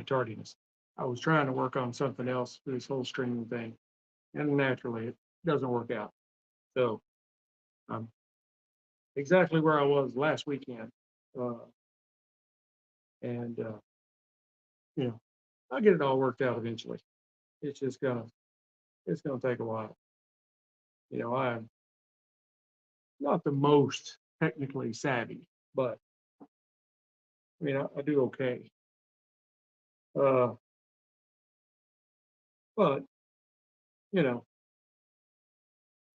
tardiness. I was trying to work on something else for this whole streaming thing, and naturally, it doesn't work out. So I'm exactly where I was last weekend, uh, and you know, I'll get it all worked out eventually. It's just gonna take a while. I'm not the most technically savvy, but I do okay. Uh, but you know,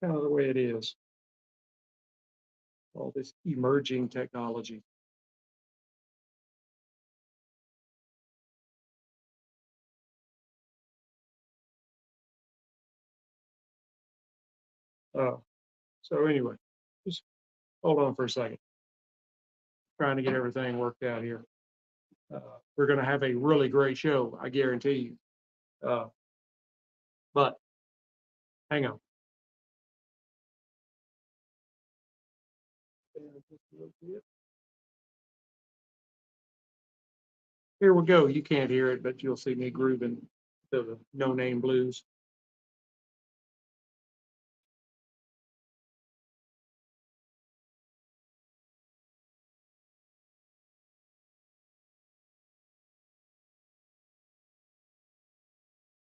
kind of the way it is. All this emerging technology. Uh, so anyway, just hold on for a second. Trying to get everything worked out here. We're going to have a really great show, I guarantee you. But hang on. Here we go. You can't hear it, but you'll see me grooving to the No Name Blues.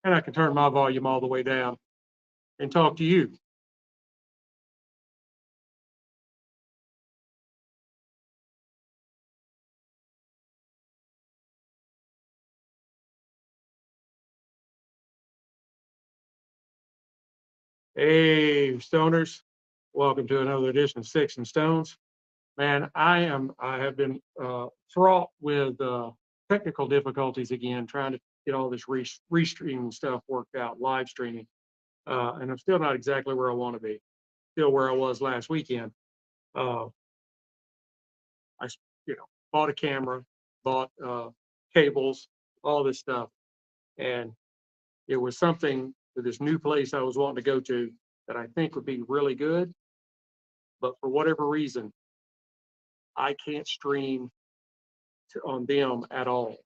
And I can turn my volume all the way down and talk to you. Hey, Stoners. Welcome to another edition of Sticks-n-Stones. Man, I have been fraught with technical difficulties again, trying to get all this restreaming stuff worked out, live streaming. And I'm still not exactly where I want to be, still where I was last weekend. Uh, I, bought a camera, bought cables, all this stuff. And it was something for this new place I was wanting to go to that I think would be really good. But for whatever reason, I can't stream on them at all.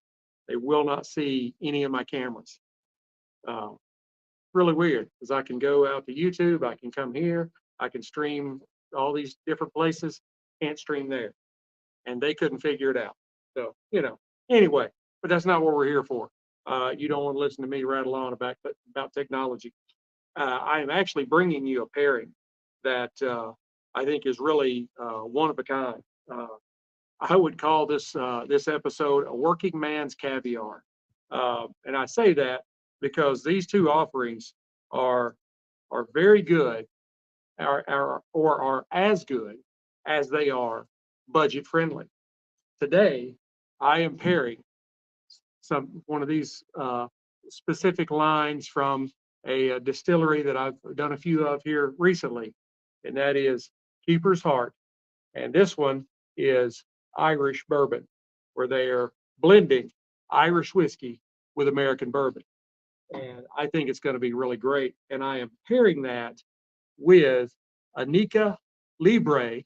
They will not see any of my cameras. Uh, Really weird because I can go out to YouTube, I can come here, I can stream all these different places, can't stream there. And they couldn't figure it out. So, anyway, but that's not what we're here for. You don't want to listen to me rattle on about technology. I am actually bringing you a pairing that I think is really one of a kind. Uh, I would call this episode a working man's caviar, and I say that because these two offerings are are very good, or are as good as they are budget friendly. Today, I am pairing one of these specific lines from a distillery that I've done a few of here recently, and that is Keeper's Heart. And this one is Irish bourbon, where they are blending Irish whiskey with American bourbon. And I think it's going to be really great. And I am pairing that with a Nica Libre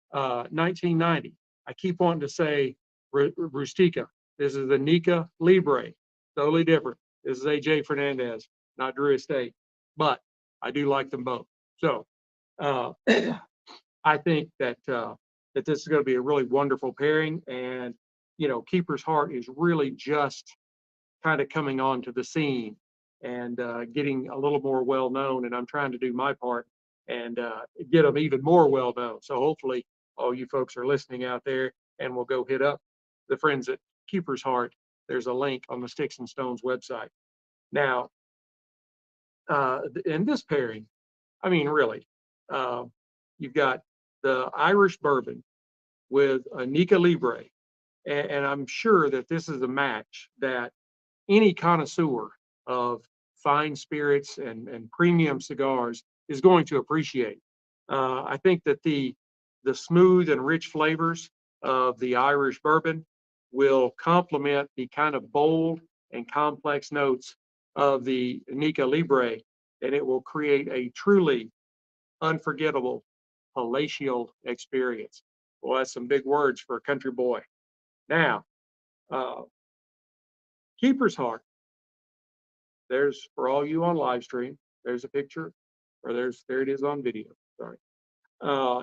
1990. I keep wanting to say Rustica. This is the Nica Libre, totally different. This is AJ Fernandez, not Drew Estate, but I do like them both. So uh, I think that this is going to be a really wonderful pairing, and Keeper's Heart is really just kind of coming onto the scene and getting a little more well known. And I'm trying to do my part and get them even more well known. So hopefully, all you folks are listening out there, and we'll go hit up the friends at Keeper's Heart. There's a link on the Sticks-n-Stones website. Now, in this pairing, I mean, really, uh, you've got the Irish bourbon with a Nica Libre, and I'm sure that this is a match that any connoisseur of fine spirits and premium cigars is going to appreciate. I think that the smooth and rich flavors of the Irish bourbon will complement the kind of bold and complex notes of the Nica Libre, and it will create a truly unforgettable palatial experience. Well, that's some big words for a country boy. Now, uh, Keeper's Heart. There's, for all you on live stream, there's a picture, or there it is on video. Sorry.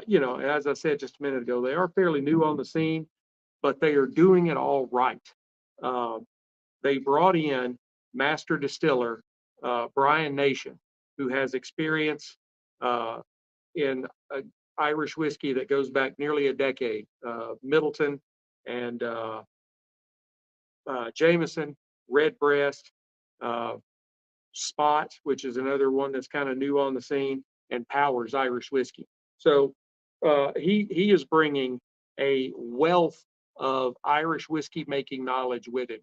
You know, as I said just a minute ago, they are fairly new on the scene, but they are doing it all right. Uh, they brought in master distiller Brian Nation, who has experience in Irish whiskey that goes back nearly a decade. Middleton and Jameson, Redbreast, uh, Spot, which is another one that's kind of new on the scene, and Powers Irish whiskey. So he is bringing a wealth of Irish whiskey making knowledge with him,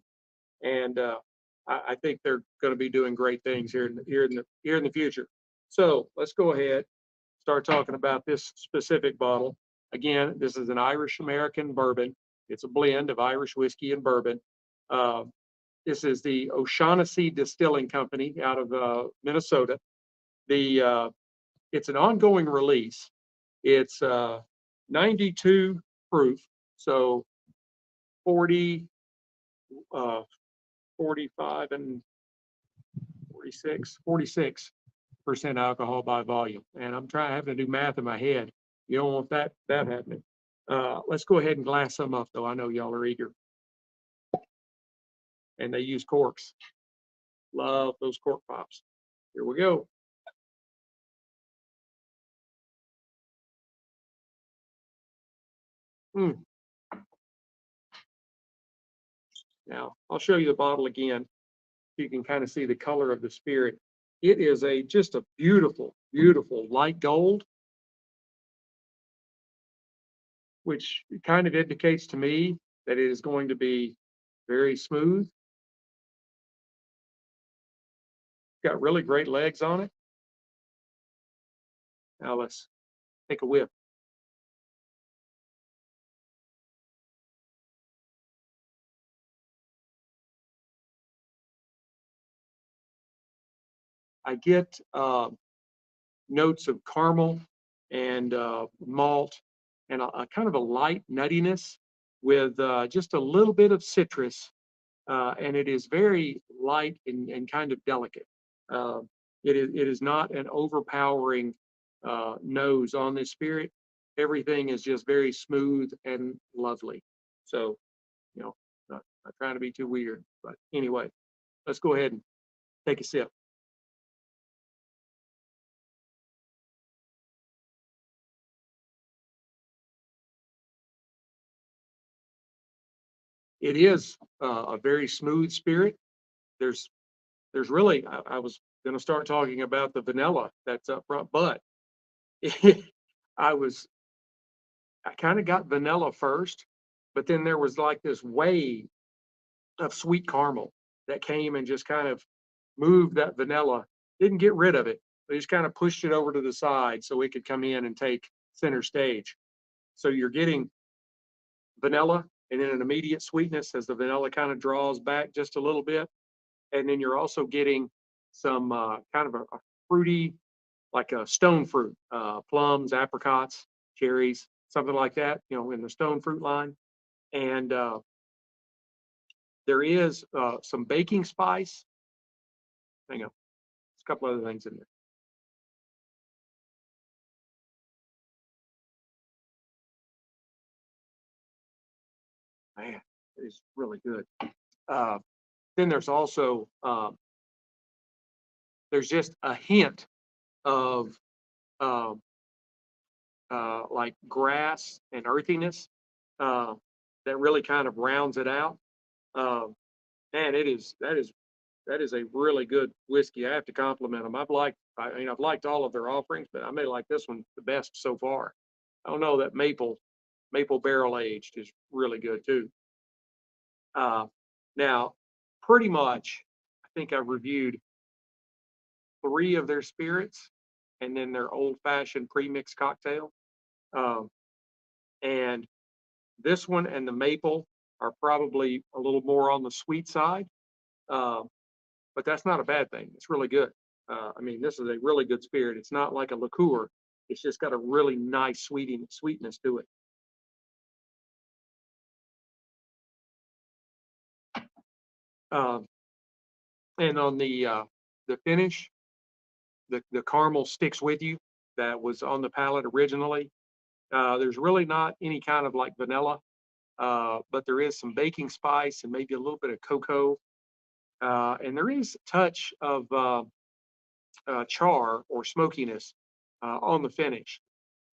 and I think they're going to be doing great things here in the future. So let's go ahead, start talking about this specific bottle. Again, this is an Irish American bourbon. It's a blend of Irish whiskey and bourbon. Uh, this is the O'Shaughnessy Distilling Company out of Minnesota. It's an ongoing release. It's 92 proof, so 40, 45 and 46% alcohol by volume. And I'm having to do math in my head. You don't want that happening. Let's go ahead and glass some up, though. I know y'all are eager. And they use corks. Love those cork pops. Here we go. Now, I'll show you the bottle again. You can kind of see the color of the spirit. It is just a beautiful, beautiful light gold, which kind of indicates to me that it is going to be very smooth. Got really great legs on it. Now let's take a whiff. I get notes of caramel and malt and a kind of a light nuttiness with just a little bit of citrus. And it is very light and kind of delicate. Uh, it is not an overpowering nose on this spirit. Everything is just very smooth and lovely. So, you know, not trying to be too weird, but anyway, let's go ahead and take a sip. It is a very smooth spirit. There's really, I was going to start talking about the vanilla that's up front, but I kind of got vanilla first, but then there was like this wave of sweet caramel that came and just kind of moved that vanilla, didn't get rid of it, but just kind of pushed it over to the side so it could come in and take center stage. So you're getting vanilla and then an immediate sweetness as the vanilla kind of draws back just a little bit. And then you're also getting some kind of a fruity, like a stone fruit, plums, apricots, cherries, something like that, you know, in the stone fruit line. And there is some baking spice. Hang on, there's a couple other things in there. Man, it is really good. Then there's also there's just a hint of uh, like grass and earthiness uh, that really kind of rounds it out. Man, that is a really good whiskey. I have to compliment them. I've liked all of their offerings, but I may like this one the best so far. I don't know, that maple barrel aged is really good too. Uh, Now, pretty much, I think I've reviewed 3 of their spirits and then their old fashioned premix cocktail. Um, and this one and the maple are probably a little more on the sweet side, uh, but that's not a bad thing. It's really good. I mean, this is a really good spirit. It's not like a liqueur. It's just got a really nice sweetness to it. And on the finish, the caramel sticks with you. That was on the palate originally. There's really not any kind of like vanilla, but there is some baking spice and maybe a little bit of cocoa. And there is a touch of char or smokiness on the finish.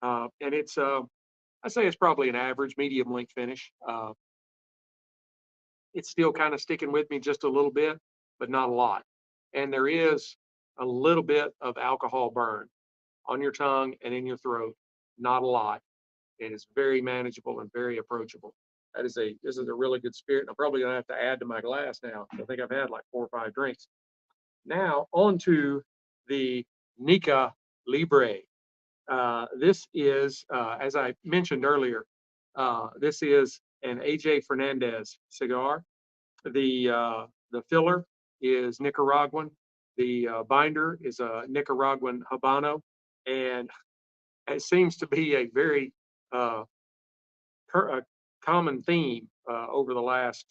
And I say it's probably an average medium length finish. It's still kind of sticking with me just a little bit, but not a lot. And there is a little bit of alcohol burn on your tongue and in your throat, not a lot. It is very manageable and very approachable. This is a really good spirit. I'm probably gonna have to add to my glass now. I think I've had like 4 or 5 drinks. Now on to the Nica Libre. This is, as I mentioned earlier, this is an AJ Fernandez cigar. The filler is Nicaraguan. The binder is a Nicaraguan Habano, and it seems to be a very uh, a common theme over the last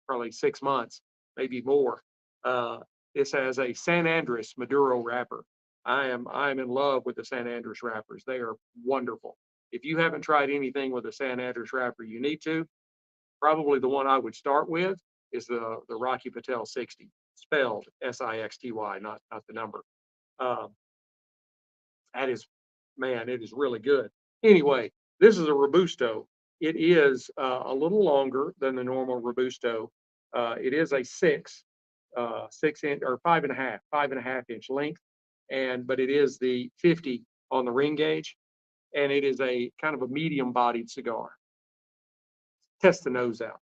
probably 6 months, maybe more. Uh, this has a San Andres Maduro wrapper. I am in love with the San Andres wrappers. They are wonderful. If you haven't tried anything with a San Andres wrapper, you need to. Probably the one I would start with is the Rocky Patel 60, spelled SIXTY, not the number. Um, that is, man, it is really good. Anyway, this is a Robusto. It is a little longer than the normal Robusto. It is a 6 inch or 5.5 inch length, but it is the 50 on the ring gauge, and it is a kind of a medium bodied cigar. Test the nose out.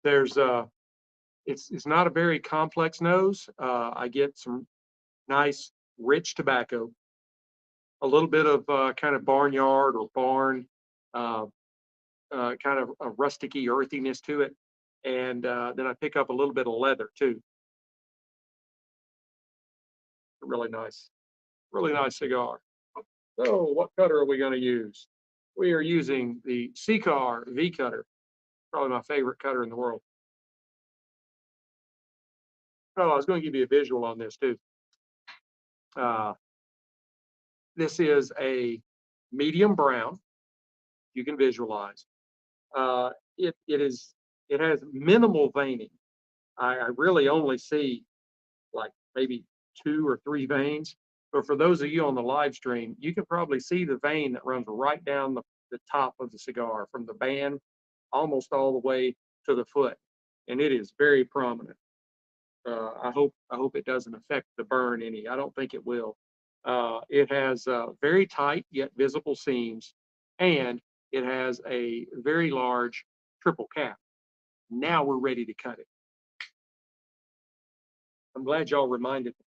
There's it's not a very complex nose. I get some nice rich tobacco, a little bit of kind of barnyard or barn, uh, kind of a rusticy earthiness to it, and then I pick up a little bit of leather too. Really nice cigar. So, what cutter are we going to use? We are using the Secar V cutter, probably my favorite cutter in the world. Oh, I was going to give you a visual on this too. Uh, this is a medium brown. You can visualize. Uh, it has minimal veining. I really only see like maybe 2 or 3 veins. But for those of you on the live stream, you can probably see the vein that runs right down the top of the cigar from the band almost all the way to the foot. And it is very prominent. I hope it doesn't affect the burn any. I don't think it will. It has very tight yet visible seams, and it has a very large triple cap. Now we're ready to cut it. I'm glad y'all reminded me.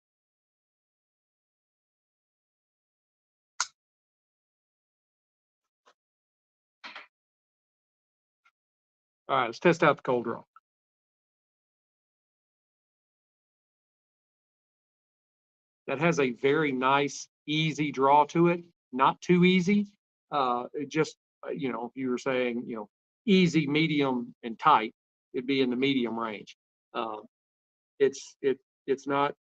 All right, let's test out the cold draw. That has a very nice, easy draw to it. Not too easy. It just, if you were saying, easy, medium, and tight, it'd be in the medium range. Uh, it's it it's not.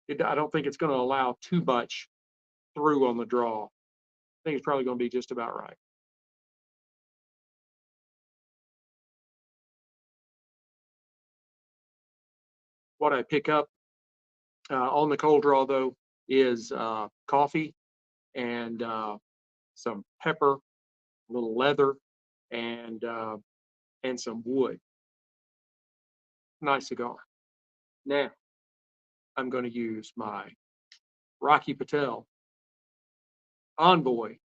I don't think it's going to allow too much through on the draw. I think it's probably going to be just about right. What I pick up on the cold draw though is coffee and some pepper, a little leather, and some wood. Nice cigar. Now I'm going to use my Rocky Patel Envoy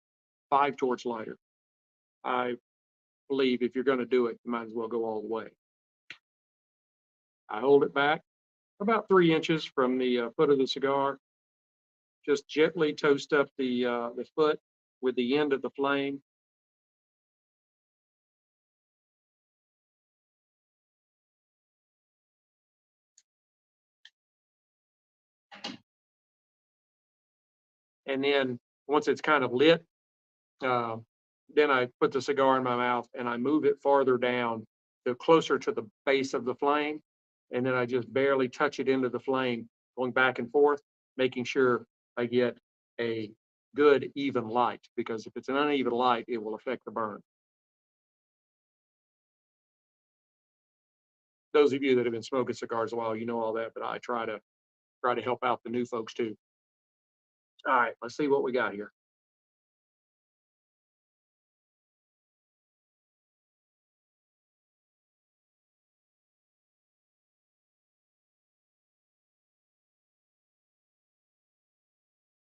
5 torch lighter. I believe if you're going to do it, you might as well go all the way. I hold it back about 3 inches from the foot of the cigar. Just gently toast up the foot with the end of the flame. And then once it's kind of lit, uh, then I put the cigar in my mouth and I move it farther down to closer to the base of the flame. And then I just barely touch it into the flame, going back and forth, making sure I get a good even light, because if it's an uneven light, it will affect the burn. Those of you that have been smoking cigars a while, you know all that, but I try to help out the new folks too. All right, let's see what we got here.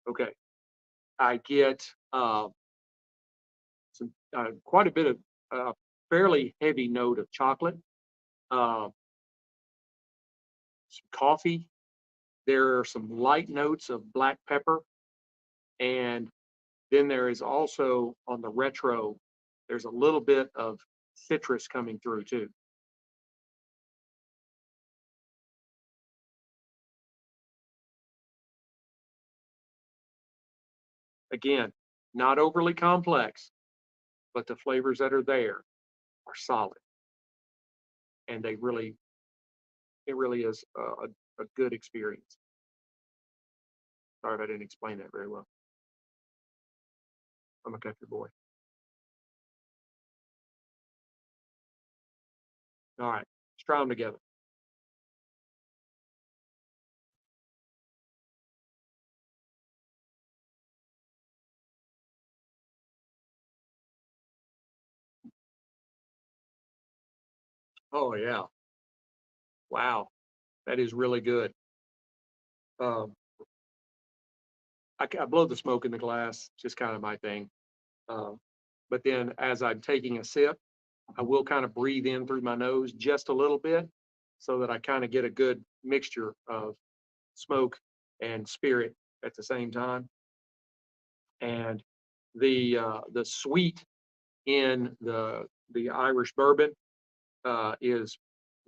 Okay, I get quite a bit of fairly heavy note of chocolate, some coffee. There are some light notes of black pepper, and then there is also on the retro, there's a little bit of citrus coming through too. Again, not overly complex, but the flavors that are there are solid, and it really is a good experience. Sorry if I didn't explain that very well. I'm a country boy. All right, let's try them together. Oh yeah, wow, that is really good. Um, I blow the smoke in the glass, just kind of my thing. Um, but then as I'm taking a sip, I will kind of breathe in through my nose just a little bit, so that I kind of get a good mixture of smoke and spirit at the same time. And the sweet in the Irish bourbon is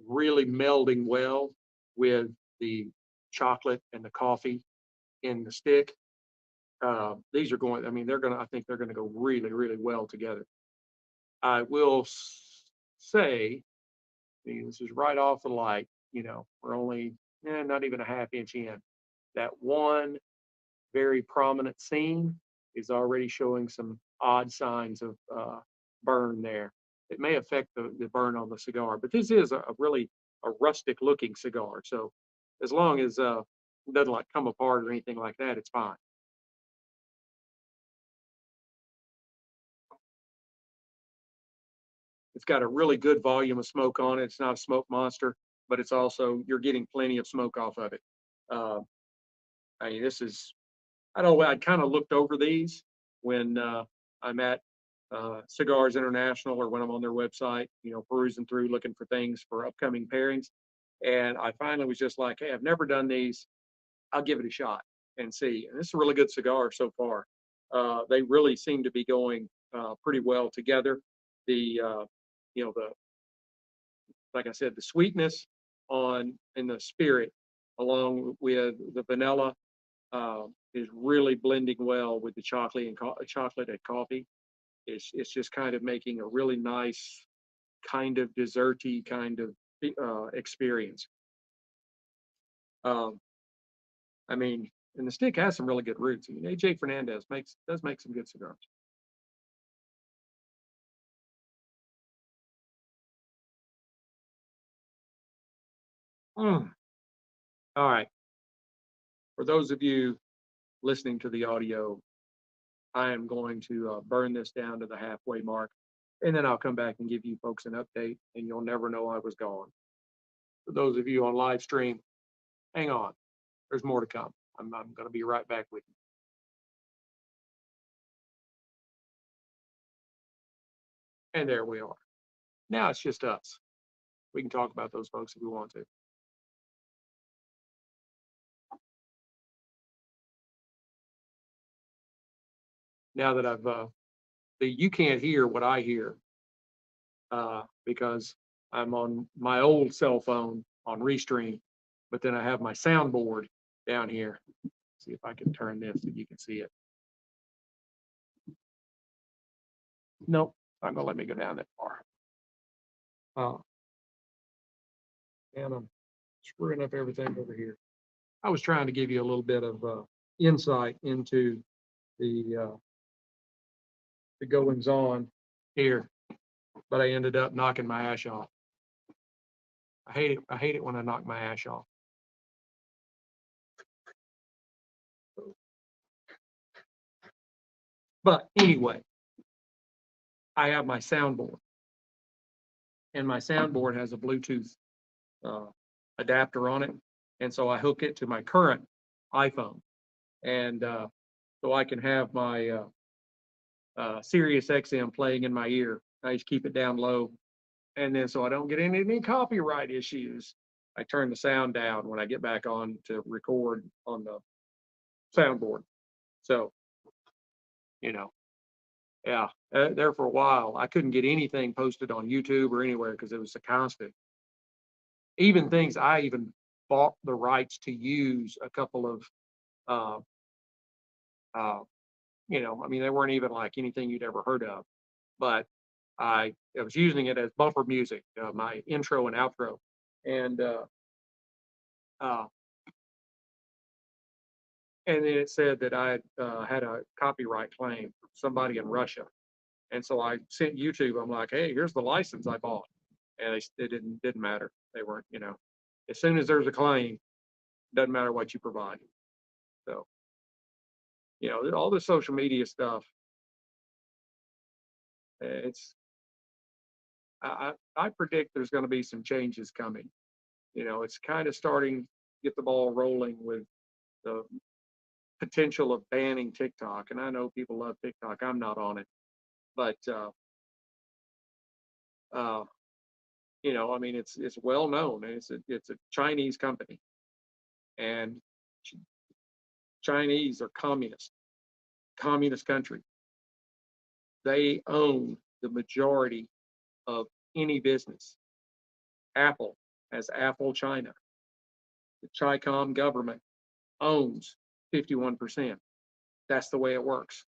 really melding well with the chocolate and the coffee in the stick. These are going, I mean, I think they're gonna go really, really well together. I will say, this is right off the light, we're only, not even a half inch in. That one very prominent seam is already showing some odd signs of burn there. It may affect the burn on the cigar, but this is a really a rustic looking cigar. So as long as it doesn't like come apart or anything like that, it's fine. It's got a really good volume of smoke on it. It's not a smoke monster, but it's also, you're getting plenty of smoke off of it. Uh, I mean, this is, I don't know, I kind of looked over these when I'm at Cigars International, or when I'm on their website, perusing through, looking for things for upcoming pairings. And I finally was just like, hey, I've never done these. I'll give it a shot and see. And this is a really good cigar so far. They really seem to be going pretty well together. The like I said, the sweetness in the spirit, along with the vanilla, is really blending well with the chocolate and coffee. It's just kind of making a really nice kind of desserty kind of experience. Um, I mean, and the stick has some really good roots. I mean, AJ Fernandez does make some good cigars. Mm. All right. For those of you listening to the audio, I am going to burn this down to the halfway mark, and then I'll come back and give you folks an update, and you'll never know I was gone. For those of you on live stream, hang on. There's more to come. I'm going to be right back with you. And there we are. Now it's just us. We can talk about those folks if we want to. Now that you can't hear what I hear because I'm on my old cell phone on Restream, but then I have my soundboard down here. See if I can turn this so you can see it. Nope, not gonna let me go down that far. And I'm screwing up everything over here. I was trying to give you a little bit of insight into the goings on here, but I ended up knocking my ash off. I hate it. I hate it when I knock my ash off. But anyway, I have my soundboard, and my soundboard has a Bluetooth uh, adapter on it, and so I hook it to my current iPhone, and so I can have my Sirius XM playing in my ear. I just keep it down low, and then so I don't get any copyright issues, I turn the sound down when I get back on to record on the soundboard. So, you know, yeah, there for a while, I couldn't get anything posted on YouTube or anywhere because it was a constant. Even things I even bought the rights to use a couple of, uh, I mean, they weren't even like anything you'd ever heard of, but I was using it as bumper music, my intro and outro, and uh, and then it said that I had a copyright claim from somebody in Russia, and so I sent YouTube. I'm like, hey, here's the license I bought, and it didn't matter. They weren't, as soon as there's a claim, doesn't matter what you provide. So, all the social media stuff, it's I predict there's going to be some changes coming. It's kind of starting to get the ball rolling with the potential of banning TikTok. And I know people love TikTok. I'm not on it, but I mean, it's well known. It's a Chinese company, and Chinese are communist country. They own the majority of any business. Apple has Apple China. The Chi-Com government owns 51%. That's the way it works.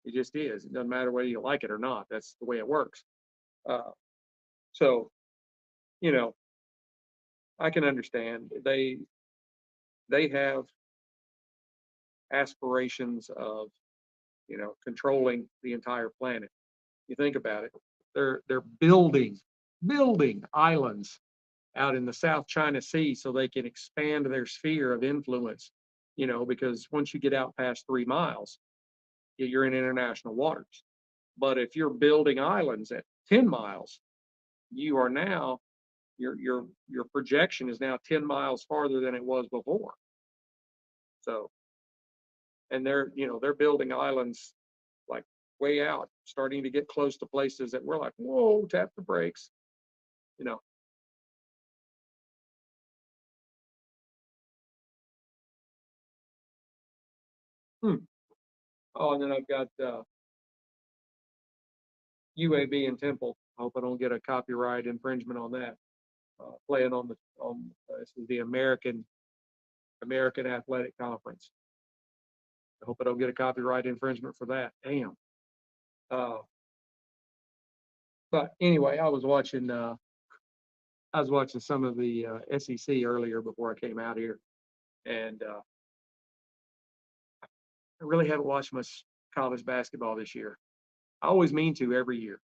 It just is. It doesn't matter whether you like it or not. That's the way it works. Uh, so, you know, I can understand they have aspirations of, controlling the entire planet. You think about it. They're building islands out in the South China Sea so they can expand their sphere of influence, because once you get out past 3 miles, you're in international waters. But if you're building islands at 10 miles, you are now your projection is now 10 miles farther than it was before. So, and they're building islands like way out, starting to get close to places that we're like, whoa, tap the brakes, you know. Hmm. Oh, and then I've got UAB and Temple. I hope I don't get a copyright infringement on that. Playing on this is the American Athletic Conference. I hope I don't get a copyright infringement for that. Damn. Uh, but anyway, I was watching some of the SEC earlier before I came out here, and I really haven't watched much college basketball this year. I always mean to every year.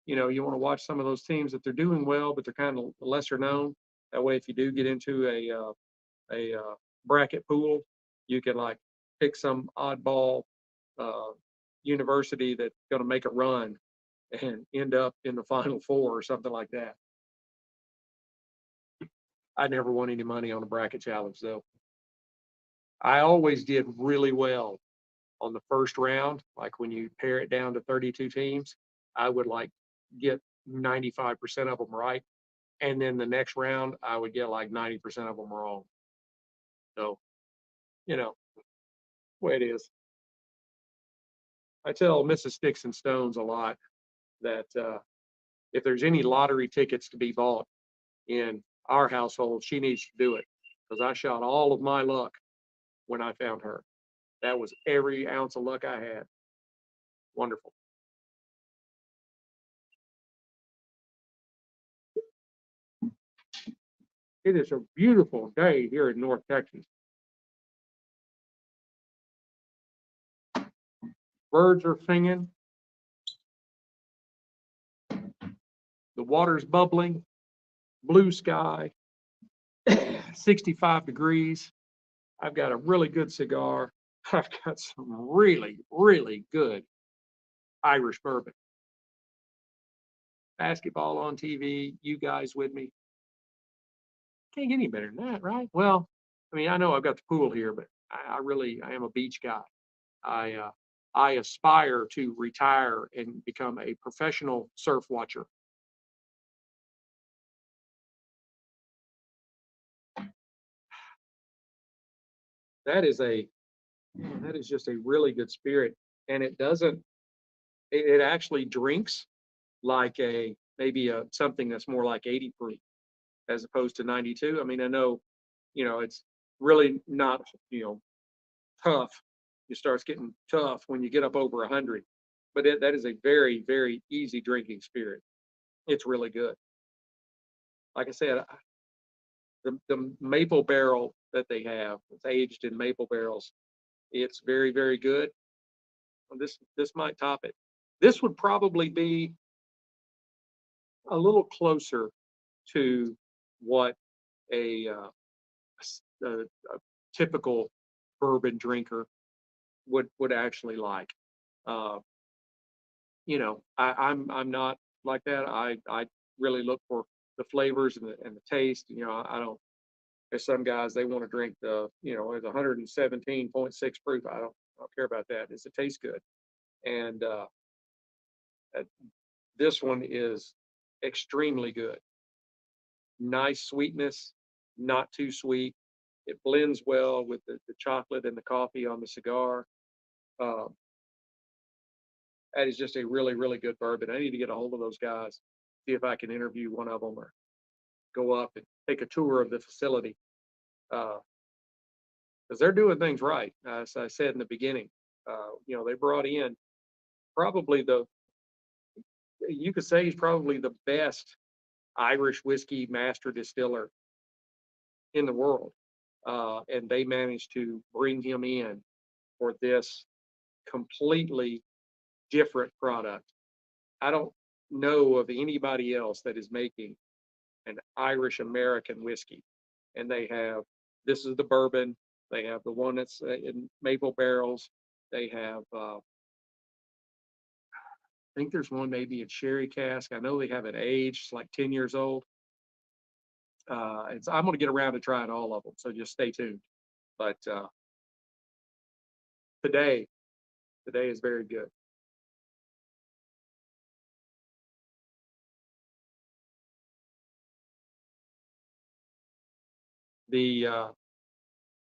You want to watch some of those teams that they're doing well, but they're kind of lesser known. That way, if you do get into a bracket pool, you can like pick some oddball uh, university that's going to make a run and end up in the Final Four or something like that. I never won any money on a bracket challenge though. I always did really well on the first round. Like when you pare it down to 32 teams, I would like get 95% of them right. And then the next round, I would get like 90% of them wrong. So, you know, way it is. I tell Mrs. Sticks-n-Stonez a lot that if there's any lottery tickets to be bought in our household, she needs to do it because I shot all of my luck when I found her. That was every ounce of luck I had. Wonderful. It is a beautiful day here in North Texas. Birds are singing. The water's bubbling. Blue sky. 65 degrees. I've got a really good cigar. I've got some really, really good Irish bourbon. Basketball on TV, you guys with me. Can't get any better than that, right? Well, I mean, I know I've got the pool here, but I am a beach guy. I I aspire to retire and become a professional surf watcher. That is a that is just a really good spirit, and it doesn't. It actually drinks like a maybe a something that's more like 80 proof as opposed to 92. I mean, I know, it's really not, tough. It starts getting tough when you get up over 100, but that is a very, very easy drinking spirit. It's really good. Like I said, the maple barrel that they have, it's aged in maple barrels. It's very, very good. This might top it. This would probably be a little closer to what a typical bourbon drinker would actually like. Uh, I'm not like that. I really look for the flavors and the taste. I don't. There's some guys they want to drink it's 117.6 proof. I don't care about that. Does it taste good? And uh, this one is extremely good. Nice sweetness, not too sweet. It blends well with the chocolate and the coffee on the cigar. Uh, that is just a really, really good bourbon. I need to get a hold of those guys, see if I can interview one of them or go up and take a tour of the facility. Because they're doing things right. As I said in the beginning, they brought in probably you could say he's probably the best Irish whiskey master distiller in the world. And they managed to bring him in for this completely different product. I don't know of anybody else that is making an Irish American whiskey. And this is the bourbon. They have the one that's in maple barrels. They have, I think there's one maybe in sherry cask. I know they have it aged, it's like 10 years old. I'm going to get around to trying all of them. So just stay tuned. But today, today is very good. The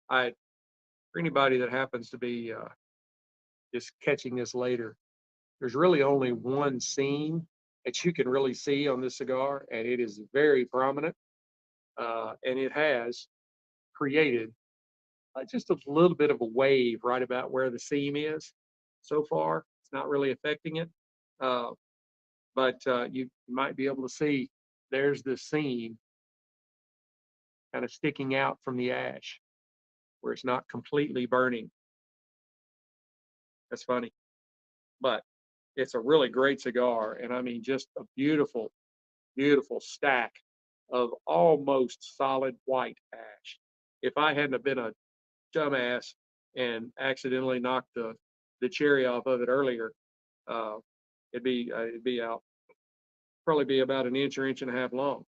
I For anybody that happens to be just catching this later, there's really only one seam that you can really see on this cigar, and it is very prominent, and it has created just a little bit of a wave right about where the seam is. So far, it's not really affecting it, uh, but you might be able to see there's the seam kind of sticking out from the ash where it's not completely burning. That's funny, but it's a really great cigar, and I mean, just a beautiful, beautiful stack of almost solid white ash. If I hadn't have been a dumbass and accidentally knocked the cherry off of it earlier, uh, it'd be out probably be about an inch or inch and a half long.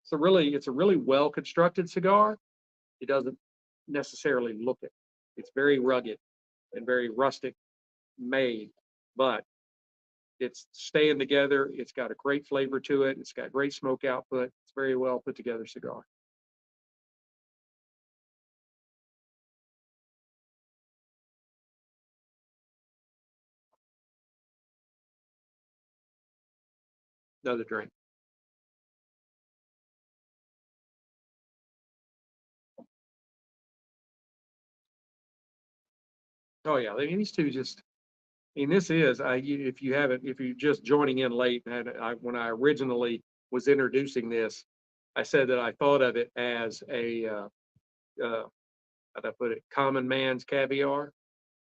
It's a really well constructed cigar. It doesn't necessarily look it. It's very rugged and very rustic made, but it's staying together. It's got a great flavor to it. It's got great smoke output. It's very well put together cigar. Another drink. Oh yeah, I mean, these two just. I mean, this is if you haven't, if you're just joining in late, and when I originally was introducing this, I said that I thought of it as a, how'd I put it, common man's caviar,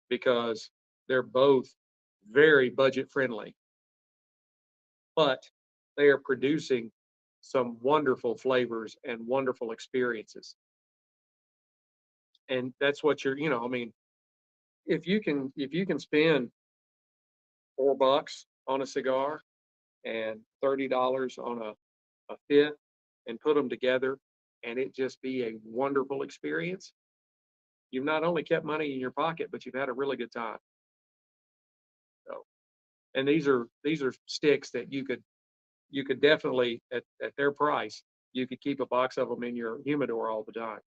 because they're both very budget friendly, but they are producing some wonderful flavors and wonderful experiences. And that's what I mean, if you can spend $4 on a cigar and $30 on a fifth and put them together and it just be a wonderful experience, you've not only kept money in your pocket, but you've had a really good time. So, and these are sticks that you could definitely at their price, you could keep a box of them in your humidor all the time.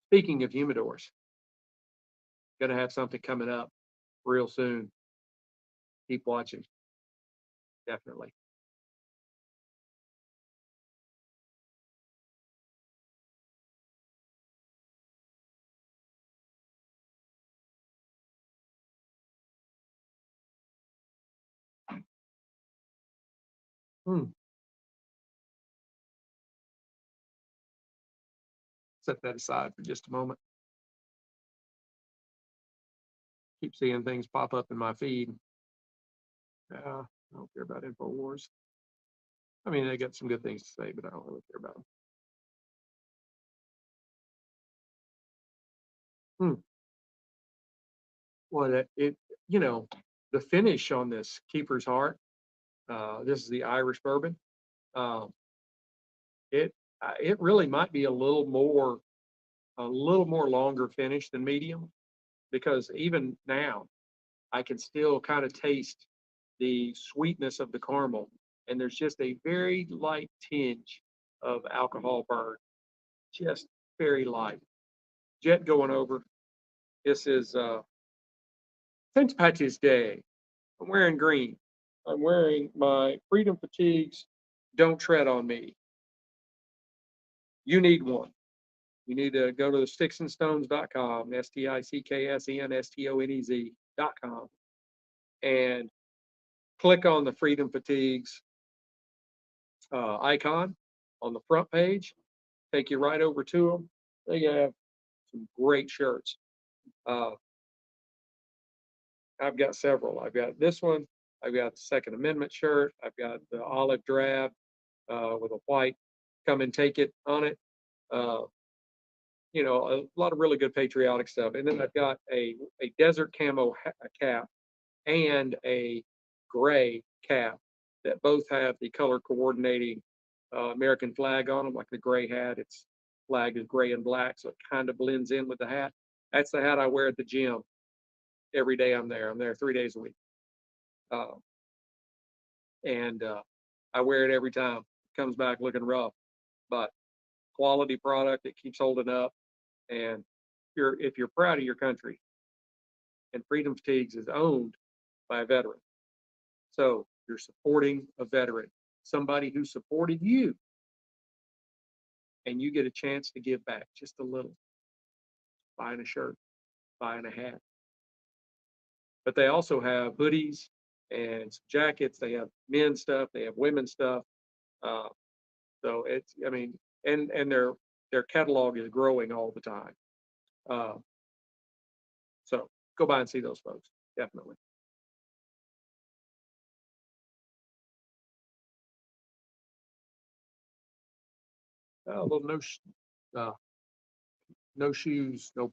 Speaking of humidors, gonna have something coming up real soon. Keep watching, definitely. Hmm. Set that aside for just a moment. Keep seeing things pop up in my feed. I don't care about InfoWars. I mean, they got some good things to say, but I don't really care about them. Hmm. Well, the finish on this Keeper's Heart. This is the Irish bourbon. Um, it really might be a little more longer finish than medium, because even now I can still kind of taste the sweetness of the caramel, and there's just a very light tinge of alcohol burn, just very light. Jet going over. This is St. Patrick's Day. I'm wearing green. I'm wearing my Freedom Fatigues. Don't tread on me. You need one. You need to go to the sticksandstones.com, sticksnstonez.com, and click on the Freedom Fatigues icon on the front page. Take you right over to them. They have some great shirts. Uh, I've got several. I've got this one. I've got the Second Amendment shirt. I've got the olive drab with a white "Come and Take It" on it. Uh, a lot of really good patriotic stuff. And then I've got a desert camo cap and a gray cap that both have the color coordinating American flag on them, like the gray hat. Its flag is gray and black, so it kind of blends in with the hat. That's the hat I wear at the gym every day I'm there. I'm there 3 days a week. Uh, and I wear it every time. It comes back looking rough, but quality product. It keeps holding up. And if you're proud of your country, and Freedom Fatigues is owned by a veteran, so you're supporting a veteran, somebody who supported you, and you get a chance to give back just a little, buying a shirt, buying a hat. But they also have hoodies and some jackets. They have men's stuff. They have women's stuff. Uh, so I mean, and their catalog is growing all the time. Uh, so go by and see those folks, definitely. Well, uh, no shoes, no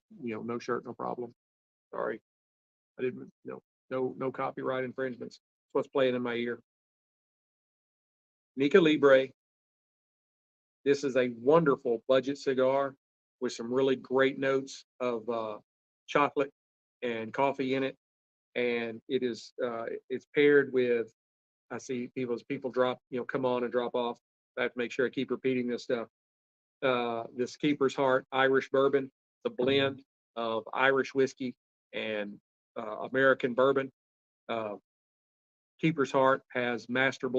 shirt, no problem. Sorry, I didn't, no copyright infringements. That's what's playing in my ear. Nica Libre. This is a wonderful budget cigar with some really great notes of chocolate and coffee in it, and it's paired with. I see people drop, come on and drop off. I have to make sure I keep repeating this stuff. This Keeper's Heart Irish bourbon, the blend of Irish whiskey and American bourbon. Uh, Keeper's Heart has master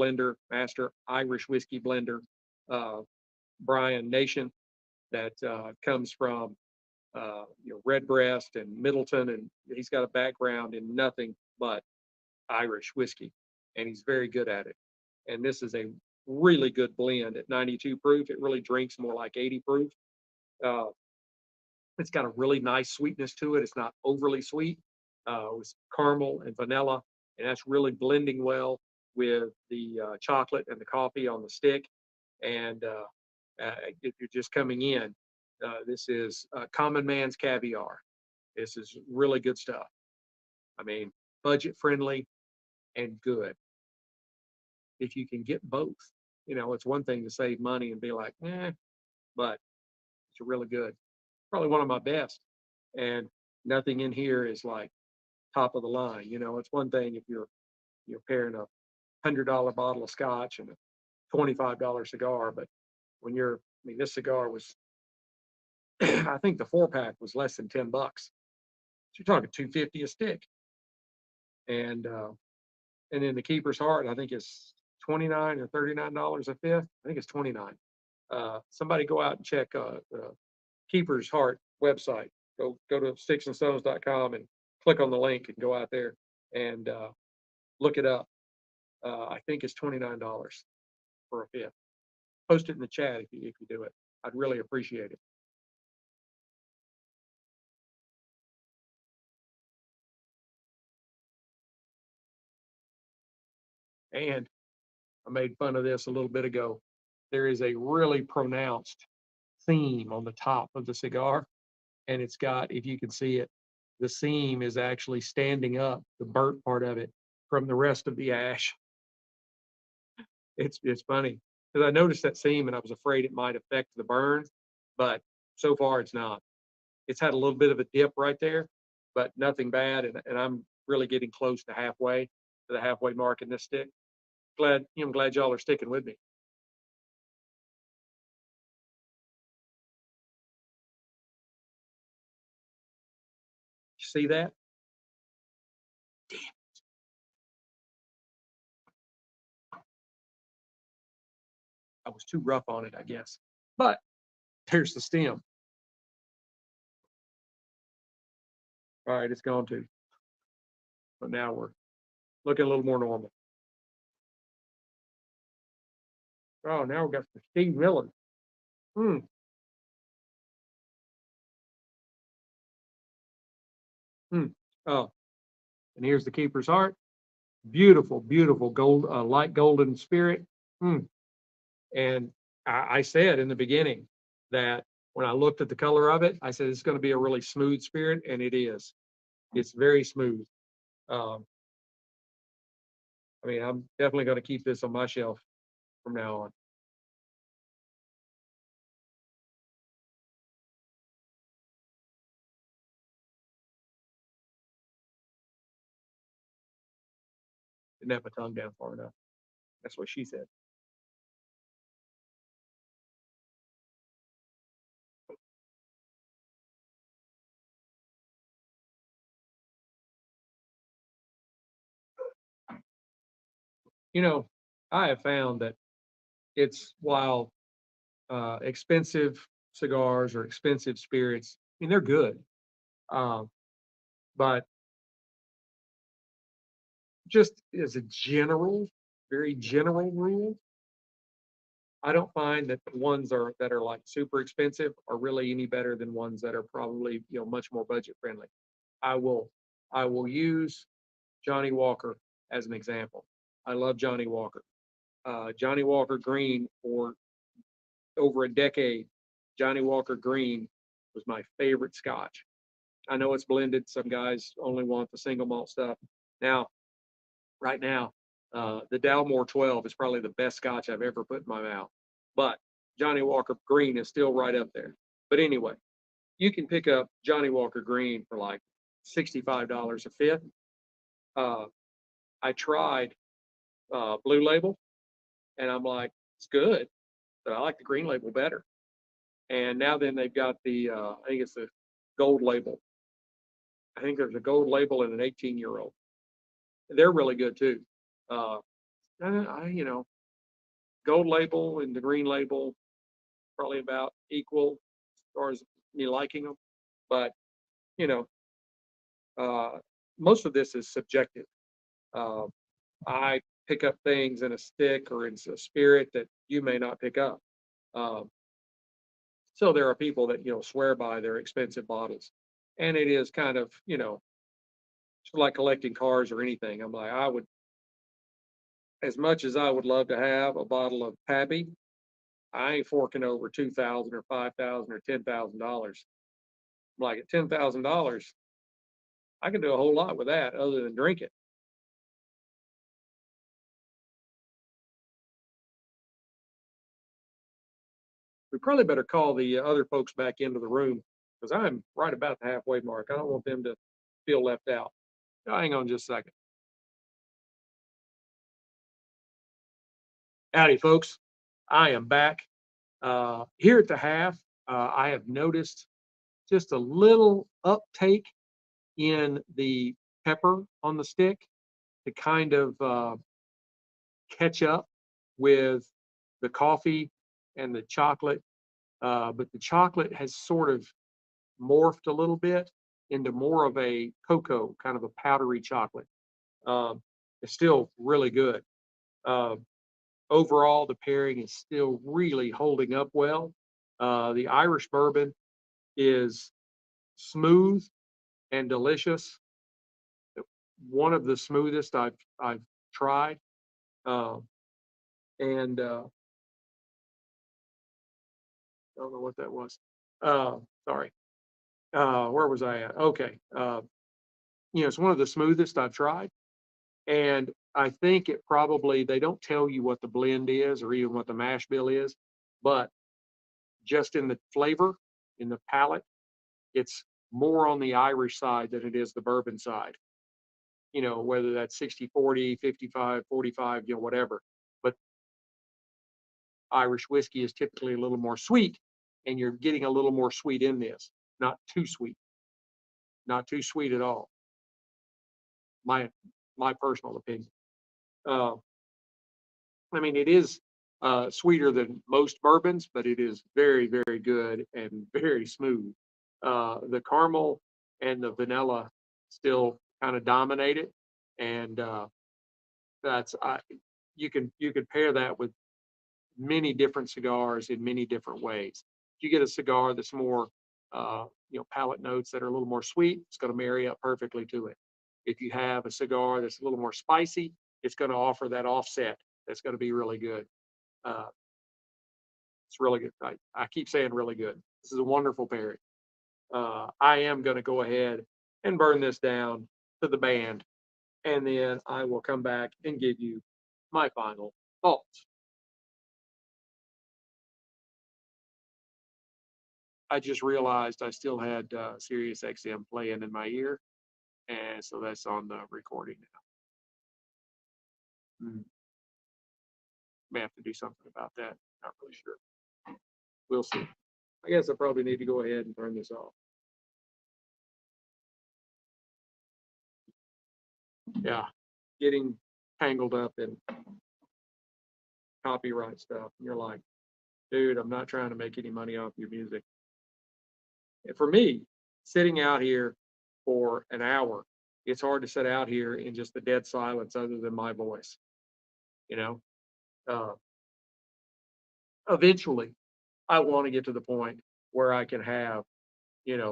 Irish whiskey blender, uh, Brian Nation, that comes from Redbreast and Middleton, and he's got a background in nothing but Irish whiskey, and he's very good at it. And this is a really good blend at 92 proof. It really drinks more like 80 proof. Uh, it's got a really nice sweetness to it. It's not overly sweet, with caramel and vanilla, and that's really blending well with the chocolate and the coffee on the stick. And if you're just coming in, this is Common Man's Caviar. This is really good stuff. I mean, budget friendly and good. If you can get both, it's one thing to save money and be like, but it's really good. Probably one of my best. And nothing in here is like top of the line. It's one thing if you're pairing a $100 bottle of scotch and a $25 cigar, but I mean, this cigar was, I think the 4-pack was less than $10. So you're talking 250 a stick. And then the Keeper's Heart, I think it's $29 or $39 a fifth. I think it's 29. Somebody go out and check the Keeper's Heart website. Go to sticksandstones.com and click on the link and go out there and look it up. I think it's $29 for a fifth. Post it in the chat if you do it. I'd really appreciate it. And I made fun of this a little bit ago. There is a really pronounced seam on the top of the cigar, and it's got, if you can see it, the seam is actually standing up, the burnt part of it, from the rest of the ash. It's funny because I noticed that seam and I was afraid it might affect the burn, but so far it's not. It's had a little bit of a dip right there, but nothing bad, and I'm really getting close to halfway, to the halfway mark in this stick. I'm glad y'all are sticking with me. You see that? Damn. I was too rough on it, I guess. But there's the stem. All right, it's gone too. But now we're looking a little more normal. Oh, now we've got some Steve Miller. Oh, and here's the Keeper's Heart. Beautiful, beautiful gold, light golden spirit. And I said in the beginning that when I looked at the color of it, I said it's going to be a really smooth spirit, and it is. It's very smooth. I mean, I'm definitely going to keep this on my shelf from now on. Didn't have my tongue down far enough. That's what she said. I have found that while expensive cigars or expensive spirits, I mean, they're good. But just as a very general rule, I don't find that the ones that are like super expensive are really any better than ones that are probably, much more budget friendly. I will use Johnny Walker as an example. I love Johnny Walker. Johnny Walker Green, for over a decade, Johnny Walker Green was my favorite scotch. I know it's blended. Some guys only want the single malt stuff. Now, right now, the Dalmore 12 is probably the best scotch I've ever put in my mouth. But Johnny Walker Green is still right up there. But anyway, you can pick up Johnny Walker Green for like $65 a fifth. I tried Blue Label, and I'm like, it's good, but I like the Green Label better. And now then they've got I think it's the Gold Label. I think there's a Gold Label and an 18-year-old. They're really good too. Gold Label and the Green Label probably about equal as far as me liking them, but most of this is subjective. I pick up things in a stick or in a spirit that you may not pick up. Um, so there are people that, swear by their expensive bottles. And it is kind of, it's like collecting cars or anything. I'm like, as much as I would love to have a bottle of Pappy, I ain't forking over 2,000 or 5,000 or $10,000. Like at $10,000, I can do a whole lot with that other than drink it. We probably better call the other folks back into the room because I'm right about the halfway mark. I don't want them to feel left out. Hang on just a second. Howdy, folks. I am back. Here at the half, I have noticed just a little uptake in the pepper on the stick to kind of catch up with the coffee and the chocolate. But the chocolate has sort of morphed a little bit into more of a cocoa, kind of a powdery chocolate. Um, it's still really good. Uh, Overall, the pairing is still really holding up well. The Irish bourbon is smooth and delicious. One of the smoothest I've tried. Um, and I don't know what that was. Sorry. Where was I at? Okay. It's one of the smoothest I've tried. And I think it probably, they don't tell you what the blend is or even what the mash bill is, but just in the flavor, in the palate, it's more on the Irish side than it is the bourbon side. Whether that's 60-40, 55-45, whatever. But Irish whiskey is typically a little more sweet, and you're getting a little more sweet in this. Not too sweet. Not too sweet at all. My my personal opinion. Uh, I mean, it is sweeter than most bourbons, but it is very, very good and very smooth. The caramel and the vanilla still kind of dominate it, and that's you can pair that with many different cigars in many different ways. If you get a cigar that's more palate notes that are a little more sweet, it's going to marry up perfectly to it. If you have a cigar that's a little more spicy, it's going to offer that offset that's going to be really good. Uh, it's really good. I keep saying really good. This is a wonderful pairing. I am going to go ahead and burn this down to the band, and then I will come back and give you my final thoughts. I just realized I still had Sirius XM playing in my ear, and so that's on the recording now. May have to do something about that. Not really sure. We'll see. I guess I probably need to go ahead and turn this off. Yeah, getting tangled up in copyright stuff. And you're like, dude, I'm not trying to make any money off your music. And for me, sitting out here for an hour, it's hard to sit out here in just the dead silence other than my voice. You know, uh, eventually I want to get to the point where I can have,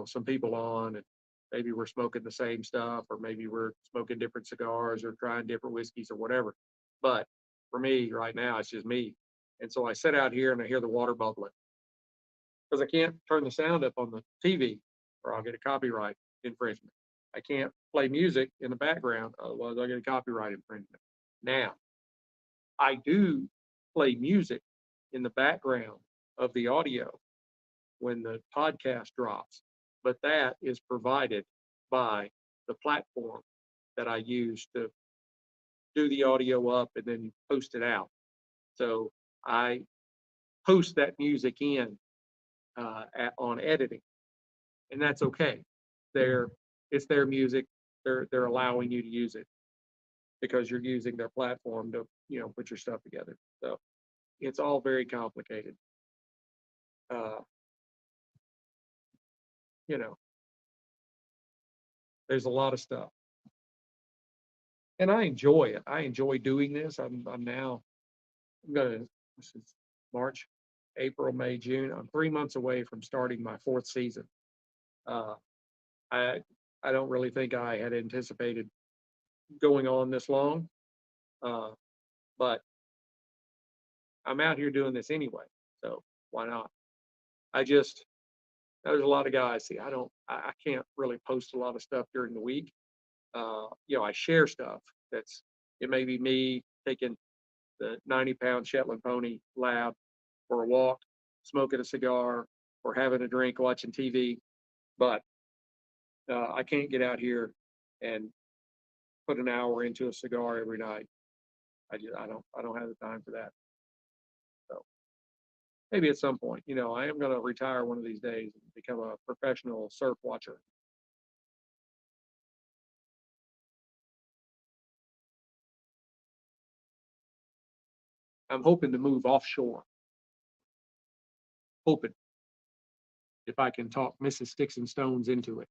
some people on and maybe we're smoking the same stuff or maybe we're smoking different cigars or trying different whiskeys or whatever. But for me right now, it's just me. And so I sit out here and I hear the water bubbling because I can't turn the sound up on the TV or I'll get a copyright infringement. I can't play music in the background, otherwise I'll get a copyright infringement. Now, I do play music in the background of the audio when the podcast drops, but that is provided by the platform that I use to do the audio up and then post it out. So I post that music in on editing, and that's okay. They're it's their music. They're allowing you to use it because you're using their platform to put your stuff together. So it's all very complicated. Uh, you know, there's a lot of stuff. and I enjoy it. I enjoy doing this. I'm now, I'm gonna, this is March, April, May, June. I'm 3 months away from starting my fourth season. Uh, I, I don't really think I had anticipated going on this long, uh, but I'm out here doing this anyway. So why not? I just, there's a lot of guys. See, I can't really post a lot of stuff during the week. I share stuff that's, it may be me taking the 90-pound Shetland pony lab for a walk, smoking a cigar, or having a drink, watching TV. But I can't get out here and put an hour into a cigar every night. I don't have the time for that. So maybe at some point, I am going to retire one of these days and become a professional surf watcher. I'm hoping to move offshore. Hoping, if I can talk Mrs. Sticks-n-Stonez into it.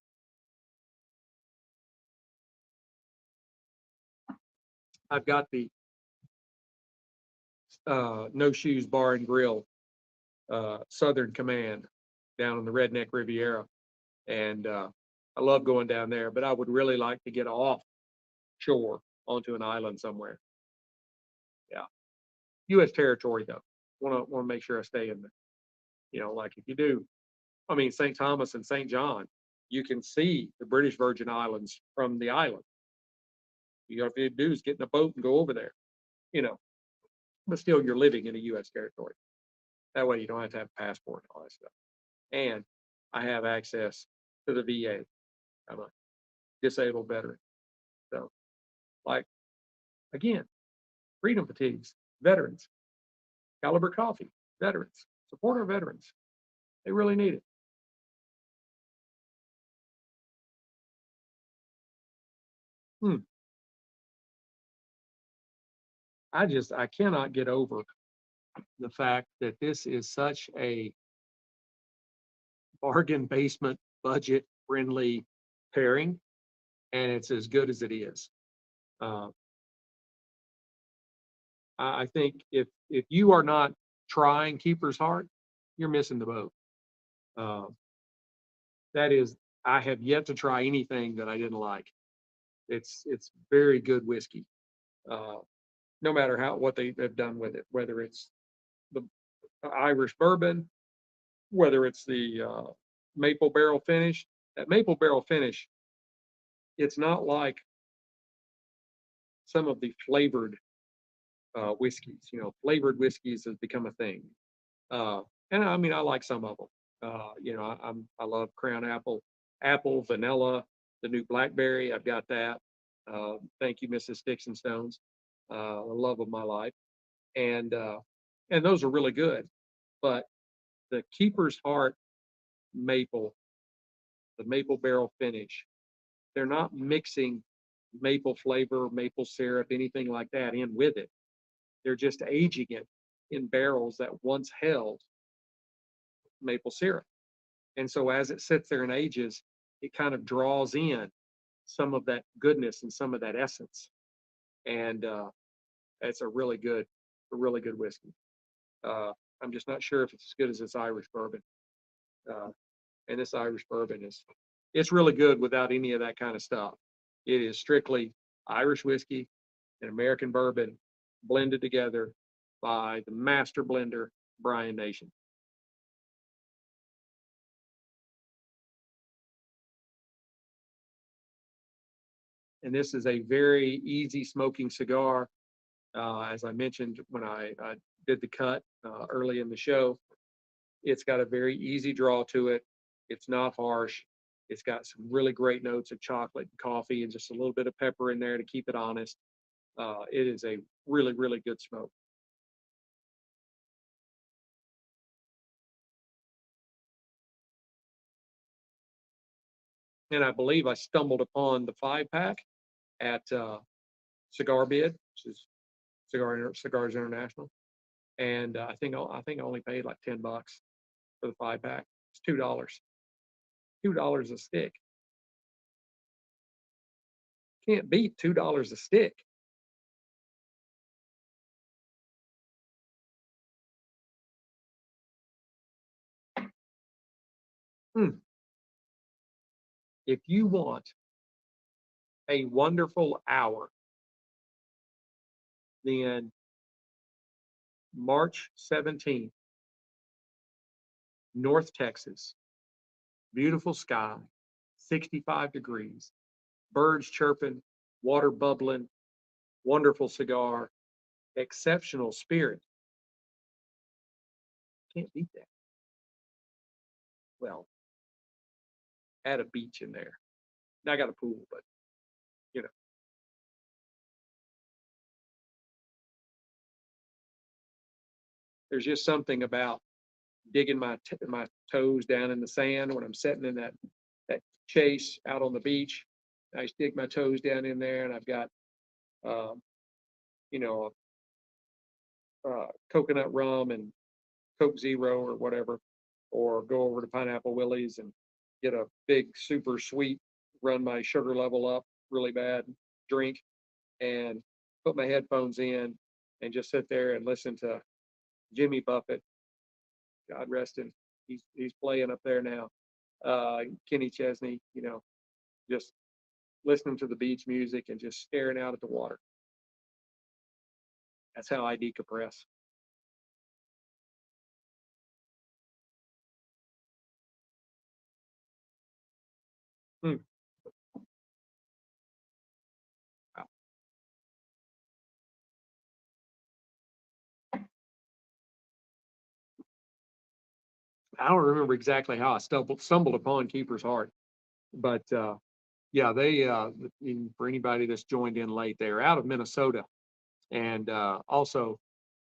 I've got the No Shoes Bar and Grill Southern Command down on the Redneck Riviera, and I love going down there. But I would really like to get off shore onto an island somewhere. Yeah, U.S. territory though. Want to make sure I stay in there. Like if you do, I mean St. Thomas and St. John, you can see the British Virgin Islands from the island. If you do is get in a boat and go over there. You know, but still you're living in a U.S. territory. That way you don't have to have a passport and all that stuff. And I have access to the VA. I'm a disabled veteran. So, like, again, freedom fatigues, veterans, Caliber Coffee, veterans, support our veterans. They really need it. Hmm. I cannot get over the fact that this is such a bargain basement, budget friendly pairing, and it's as good as it is. Uh, I think if you are not trying Keeper's Heart, you're missing the boat. Uh, that is, I have yet to try anything that I didn't like. It's very good whiskey. Uh, no matter what they have done with it, whether it's the Irish bourbon, whether it's the maple barrel finish. That maple barrel finish, it's not like some of the flavored whiskeys. Flavored whiskeys has become a thing, and I mean I like some of them. I love Crown Apple, vanilla, the new blackberry. I've got that. Thank you, Mrs. Sticks-n-Stonez. The love of my life, and those are really good. But the Keeper's Heart maple, the maple barrel finish, they're not mixing maple flavor, maple syrup, anything like that in with it. They're just aging it in barrels that once held maple syrup. And so as it sits there and ages, it kind of draws in some of that goodness and some of that essence. And it's a really good whiskey. Uh, I'm just not sure if it's as good as this Irish bourbon. Uh, and this Irish bourbon it's really good without any of that kind of stuff. It is strictly Irish whiskey and American bourbon blended together by the master blender, Brian Nation. And this is a very easy smoking cigar. As I mentioned when I did the cut early in the show, it's got a very easy draw to it. It's not harsh. It's got some really great notes of chocolate and coffee and just a little bit of pepper in there to keep it honest. It is a really, really good smoke. And I believe I stumbled upon the 5-pack at Cigar Bid, which is Cigars International, and I think I only paid like $10 for the 5-pack. It's $2, $2 a stick. Can't beat $2 a stick. Hmm. If you want a wonderful hour, then March 17th, North Texas, beautiful sky, 65 degrees, birds chirping, water bubbling, wonderful cigar, exceptional spirit. Can't beat that. Well, add a beach in there. I got a pool, but you know, there's just something about digging my toes down in the sand when I'm sitting in that chase out on the beach. I stick my toes down in there, and I've got um, you know coconut rum and Coke Zero or whatever, or go over to Pineapple Willie's and get a big super sweet, run my sugar level up really bad drink, and put my headphones in and just sit there and listen to Jimmy Buffett, God rest him. He's playing up there now. Kenny Chesney, just listening to the beach music and just staring out at the water. That's how I decompress. Hmm. I don't remember exactly how I stumbled upon Keeper's Heart, but yeah, they for anybody that's joined in late, they're out of Minnesota, and also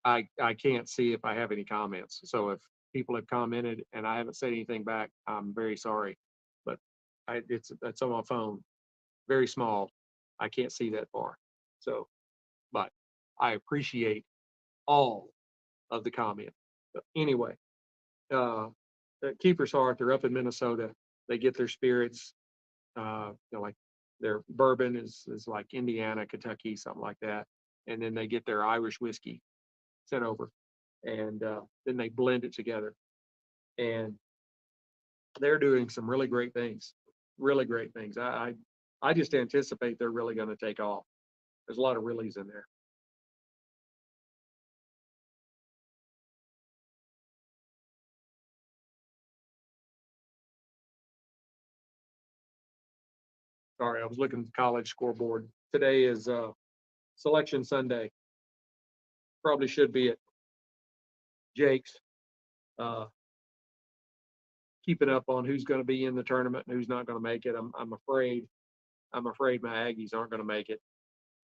I can't see if I have any comments. So if people have commented and I haven't said anything back, I'm very sorry, but it's on my phone, very small. I can't see that far. So, but I appreciate all of the comments. But anyway, uh, the Keeper's Heart, they're up in Minnesota. They get their spirits, like their bourbon is like Indiana, Kentucky, something like that. And then they get their Irish whiskey sent over, and then they blend it together. And they're doing some really great things, really great things. I just anticipate they're really going to take off. There's a lot of reallys in there. Sorry, I was looking at the college scoreboard. Today is selection Sunday. Probably should be at Jake's, uh, keeping up on who's going to be in the tournament and who's not going to make it. I'm afraid my Aggies aren't going to make it.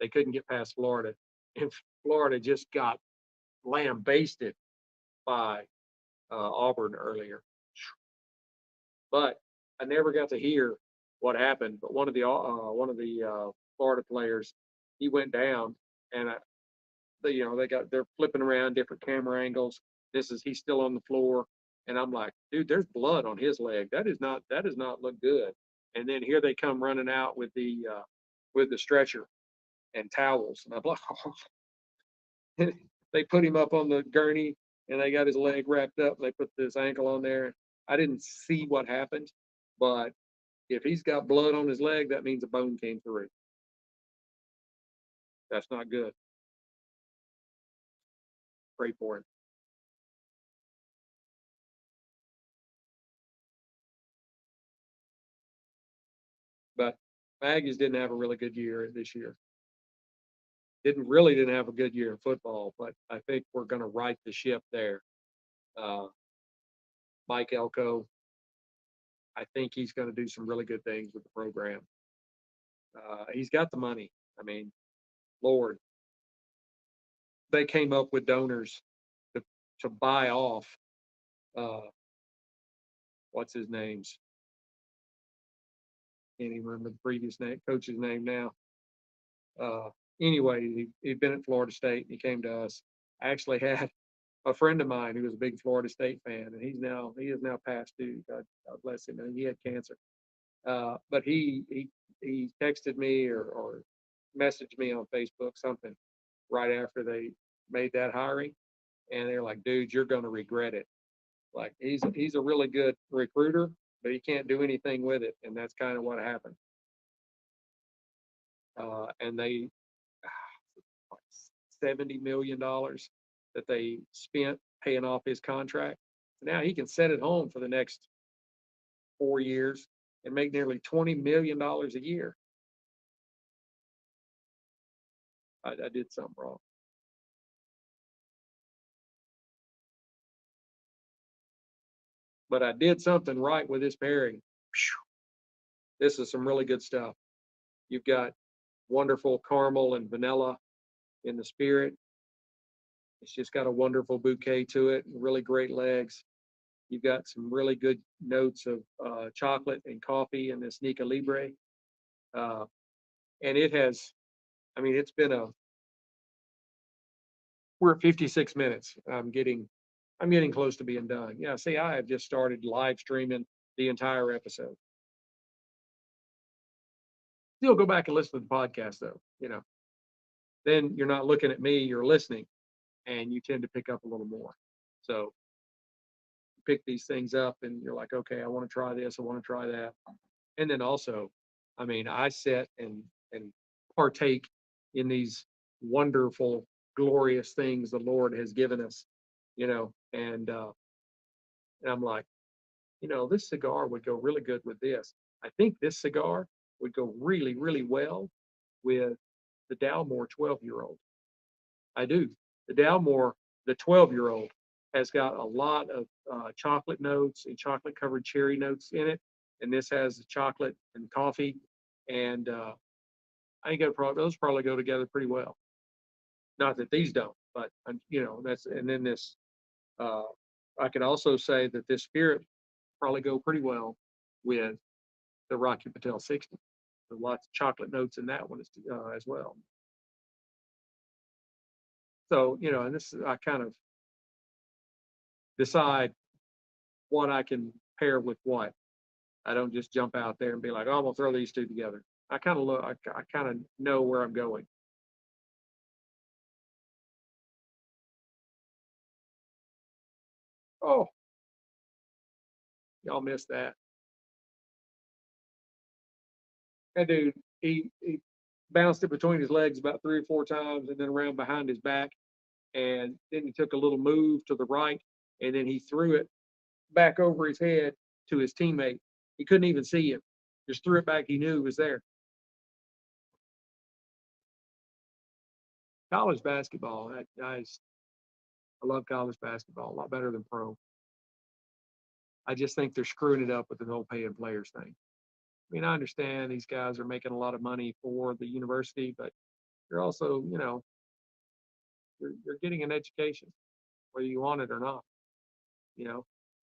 They couldn't get past Florida, and Florida just got lambasted by Auburn earlier. But I never got to hear what happened. But one of the Florida players, he went down, and they're flipping around different camera angles. He's still on the floor, and I'm like, dude, there's blood on his leg. That does not look good. And then here they come running out with the stretcher and towels, and I'm like, they put him up on the gurney, and they got his leg wrapped up. And they put this ankle on there. I didn't see what happened, but if he's got blood on his leg, that means a bone came through. That's not good. Pray for him. But Aggies didn't have a really good year this year. Didn't have a good year in football, but I think we're going to right the ship there. Uh, Mike Elko, I think he's going to do some really good things with the program. He's got the money. I mean, Lord, they came up with donors to, to buy off uh, what's his name's, can't even remember the previous coach's name now. Anyway, he'd been at Florida State, and he came to us. I actually had a friend of mine who was a big Florida State fan, and he is now past due. God bless him, and he had cancer. But he he texted me or messaged me on Facebook something right after they made that hiring, and they're like, "Dude, you're going to regret it." Like he's a really good recruiter, but he can't do anything with it, and that's kind of what happened. And they $70 million that they spent paying off his contract. So now he can set it home for the next 4 years and make nearly $20 million a year. I did something wrong. But I did something right with this pairing. This is some really good stuff. You've got wonderful caramel and vanilla in the spirit. It's just got a wonderful bouquet to it, really great legs. You've got some really good notes of chocolate and coffee in this Nica Libre. Uh, and it has, I mean, we're at 56 minutes. I'm getting close to being done. Yeah, see, I have just started live streaming the entire episode. Still go back and listen to the podcast though, then you're not looking at me, you're listening, and you tend to pick up a little more. So pick these things up and you're like, okay, I want to try this, I want to try that. And then also, I mean, I sit and partake in these wonderful, glorious things the Lord has given us, and I'm like, this cigar would go really good with this. I think this cigar would go really, really well with the Dalmore 12-year-old. I do. The Dalmore, the 12-year-old, has got a lot of chocolate notes and chocolate covered cherry notes in it. And this has the chocolate and coffee. And I think those probably go together pretty well. Not that these don't, but and then this, I could also say that this spirit probably go pretty well with the Rocky Patel 60. There's lots of chocolate notes in that one as well. So, and this I kind of decide what I can pair with what. I don't just jump out there and be like, oh, I'm gonna throw these two together. I kind of look, I kind of know where I'm going. Oh, y'all missed that. That dude, he bounced it between his legs about 3 or 4 times and then around behind his back. And then he took a little move to the right and then he threw it back over his head to his teammate. He couldn't even see him. Just threw it back. He knew he was there. College basketball, guys, I love college basketball a lot better than pro. I just think they're screwing it up with the whole paying players thing. I mean, I understand these guys are making a lot of money for the university, but you're also, you're getting an education, whether you want it or not. You know,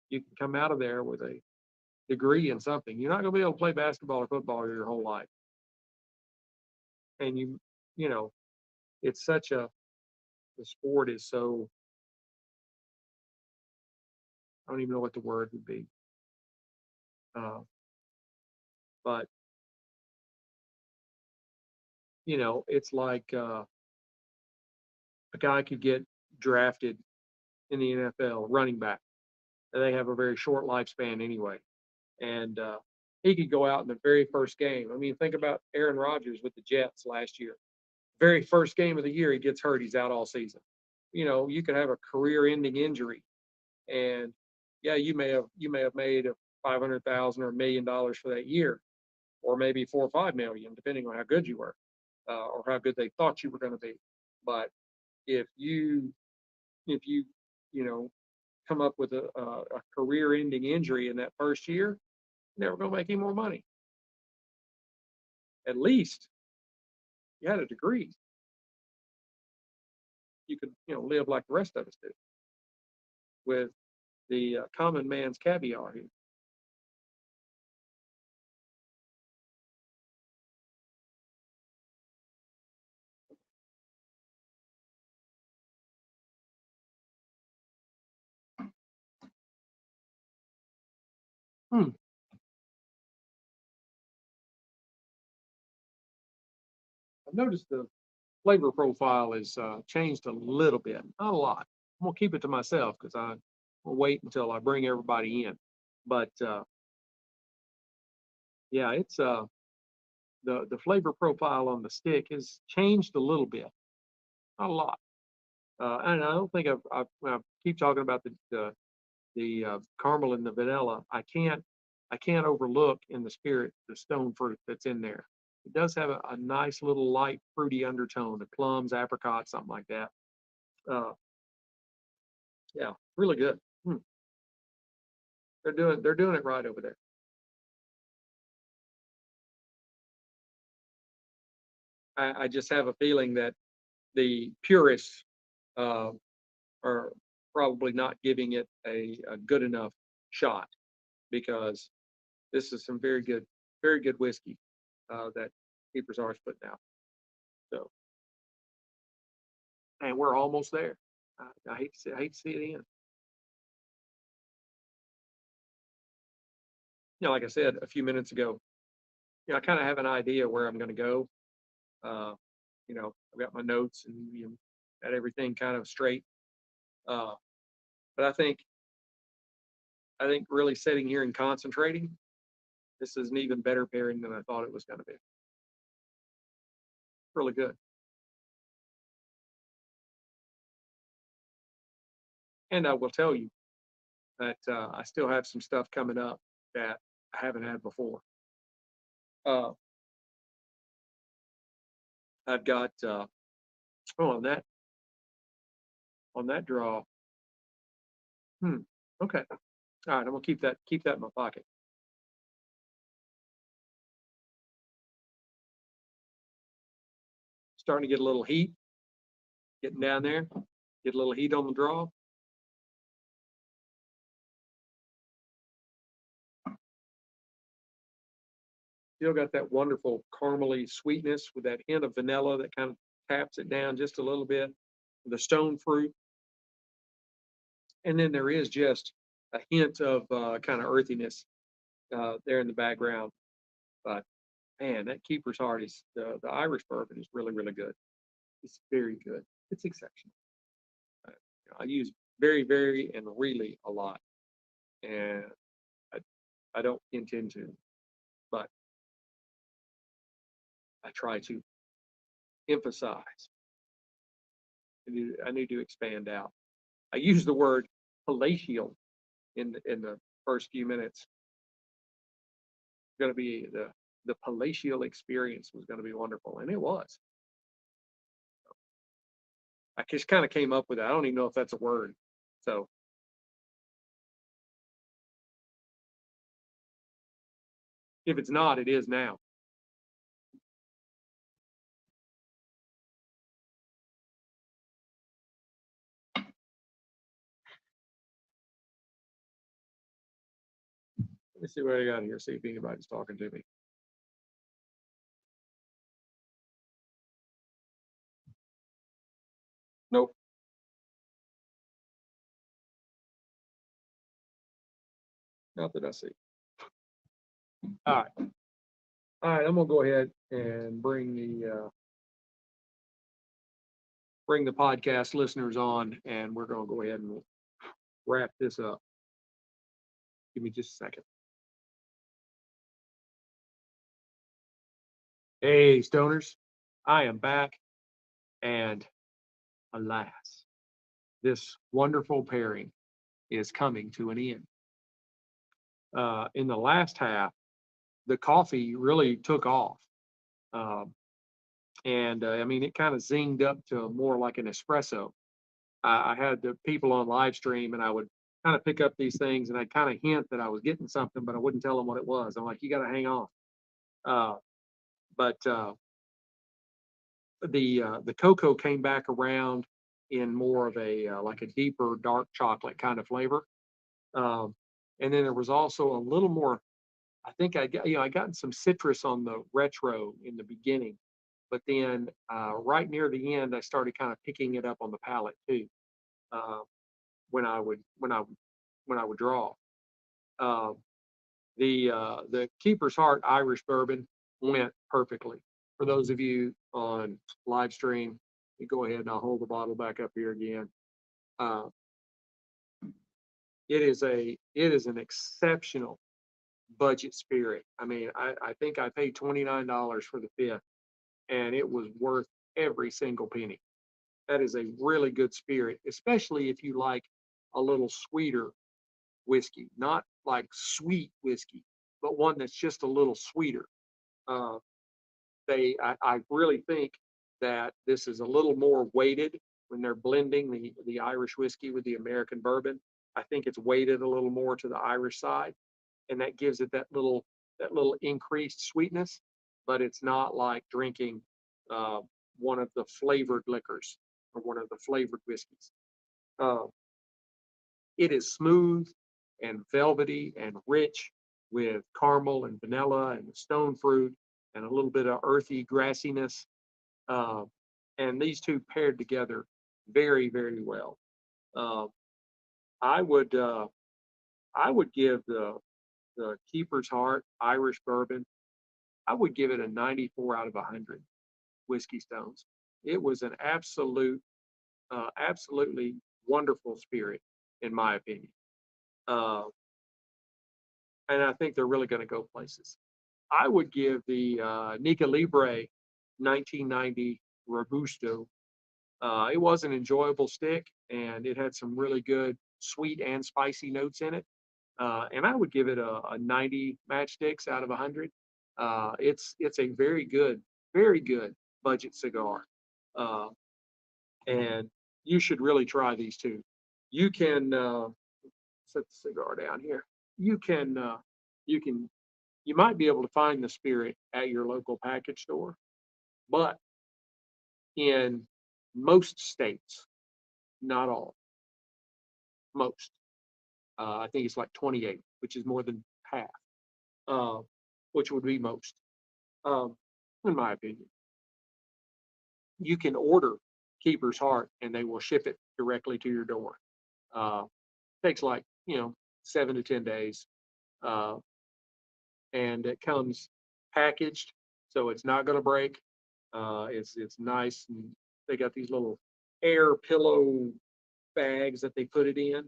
you can come out of there with a degree in something. You're not going to be able to play basketball or football your whole life. And you know, it's the sport is so, I don't even know what the word would be. But, it's like a guy could get drafted in the NFL, running back. They have a very short lifespan anyway. And he could go out in the very first game. I mean, think about Aaron Rodgers with the Jets last year. Very first game of the year, he gets hurt. He's out all season. You could have a career-ending injury, and yeah, you may have made a 500,000 or $1 million for that year, or maybe 4 or 5 million, depending on how good you were, or how good they thought you were going to be. But if you you know come up with a career-ending injury in that first year, you're never going to make any more money. At least you had a degree. You could live like the rest of us do with the common man's caviar here. Hmm. noticed the flavor profile is changed a little bit, not a lot. I'm gonna keep it to myself because will wait until I bring everybody in. But yeah, it's the flavor profile on the stick has changed a little bit, not a lot. And I don't think when I keep talking about the caramel and the vanilla. I can't overlook in the spirit the stone fruit that's in there. It does have a nice little light fruity undertone, the plums, apricots, something like that. Uh, yeah, really good. They're doing it right over there. I just have a feeling that the purists uh, are probably not giving it a good enough shot because this is some very good whiskey that Keepers Art's putting out. So, and we're almost there. I hate to see it end. Like I said a few minutes ago, I kind of have an idea where I'm going to go. Uh, I've got my notes and got everything kind of straight. Uh, but I think really sitting here and concentrating, this is an even better pairing than I thought it was going to be. Really good. And I will tell you that I still have some stuff coming up that I haven't had before. I've got on that draw. Okay. All right, I'm gonna keep that in my pocket. Starting to get a little heat, getting down there, get a little heat on the draw. Still got that wonderful caramely sweetness with that hint of vanilla that kind of taps it down just a little bit. The stone fruit, and then there is just a hint of kind of earthiness there in the background. But man, that Keeper's Heart is the Irish bourbon is really really good. It's very good. It's exceptional. Uh, I use very very and really a lot, and I I don't intend to, but I try to emphasize. I need to expand out. I use the word palatial in the first few minutes. Going to be the palatial experience was going to be wonderful, and it was. I just kind of came up with it. I don't even know if that's a word. So if it's not, it is now. Let me see what I got here. See if anybody's talking to me. Nope. Not that I see. All right. All right. I'm gonna go ahead and bring the podcast listeners on, and we're gonna go ahead and wrap this up. Give me just a second. Hey, stoners, I am back, and alas, this wonderful pairing is coming to an end. In the last half, the coffee really took off. Um, and I mean, it kind of zinged up to more like an espresso. I had the people on live stream, and I would kind of pick up these things, and I'd kind of hint that I was getting something, but I wouldn't tell them what it was. I'm like, you got to hang on. Uh, but the cocoa came back around in more of a like a deeper dark chocolate kind of flavor. Um, and then there was also a little more. I think I got some citrus on the retro in the beginning, but then right near the end, I started kind of picking it up on the palate too. Uh, when I would draw. Um, the Keeper's Heart Irish bourbon went perfectly. For those of you on live stream. You go ahead and I'll hold the bottle back up here again. Uh, it is an exceptional budget spirit. I mean, I think I paid $29 for the fifth, and it was worth every single penny. That is a really good spirit, especially if you like a little sweeter whiskey, not like sweet whiskey, but one that's just a little sweeter. Uh, I really think that this is a little more weighted when they're blending the Irish whiskey with the American bourbon. I think it's weighted a little more to the Irish side, and that gives it that little increased sweetness. But it's not like drinking uh, one of the flavored liquors or one of the flavored whiskeys. Uh, it is smooth and velvety and rich with caramel and vanilla and stone fruit and a little bit of earthy grassiness. Uh, and these two paired together very, very well. Uh, I would I would give the Keeper's Heart Irish Bourbon. I would give it a 94 out of 100 Whiskey Stones. It was an absolutely wonderful spirit, in my opinion. Uh, and I think they're really going to go places. I would give the Nica Libre 1990 Robusto. It was an enjoyable stick, and it had some really good sweet and spicy notes in it. And I would give it a 90 matchsticks out of 100. It's a very good budget cigar, uh, and you should really try these two. You can set the cigar down here. You can you can you might be able to find the spirit at your local package store, but in most states, not all, most. I think it's like 28, which is more than half, uh, which would be most, um, in my opinion. You can order Keeper's Heart and they will ship it directly to your door. Uh, Takes like, 7 to 10 days. Uh, and it comes packaged, so it's not going to break. It's nice, and they got these little air pillow bags that they put it in,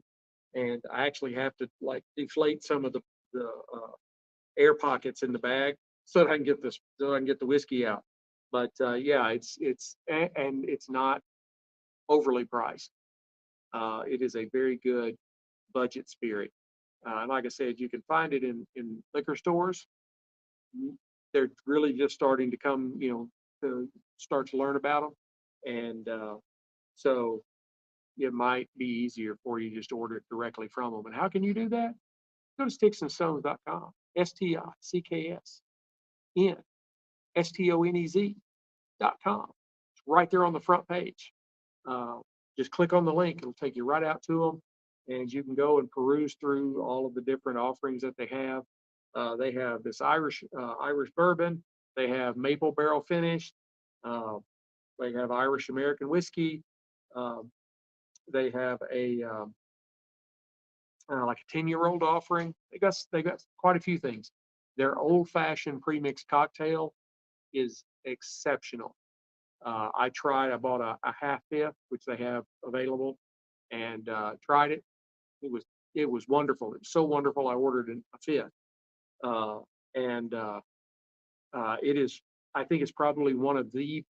and I actually have to like deflate some of the air pockets in the bag so that I can get this so I can get the whiskey out. But yeah, and it's not overly priced. It is a very good budget spirit. And like I said, you can find it in liquor stores. They're really just starting to come, to start to learn about them. And so it might be easier for you just to order it directly from them. And how can you do that? Go to sticksandstones.com. STICKSNSTONEZ.com. It's right there on the front page. Uh, just click on the link, it'll take you right out to them, and you can go and peruse through all of the different offerings that they have. They have this Irish bourbon, they have maple barrel finished, uh, they have Irish American whiskey, um, they have a like a 10-year-old offering. They got quite a few things. Their old fashioned premixed cocktail is exceptional. I bought a half fifth, which they have available, and tried it. It was it was wonderful. It was so wonderful. I ordered a fifth, uh, and it is. I think it's probably one of the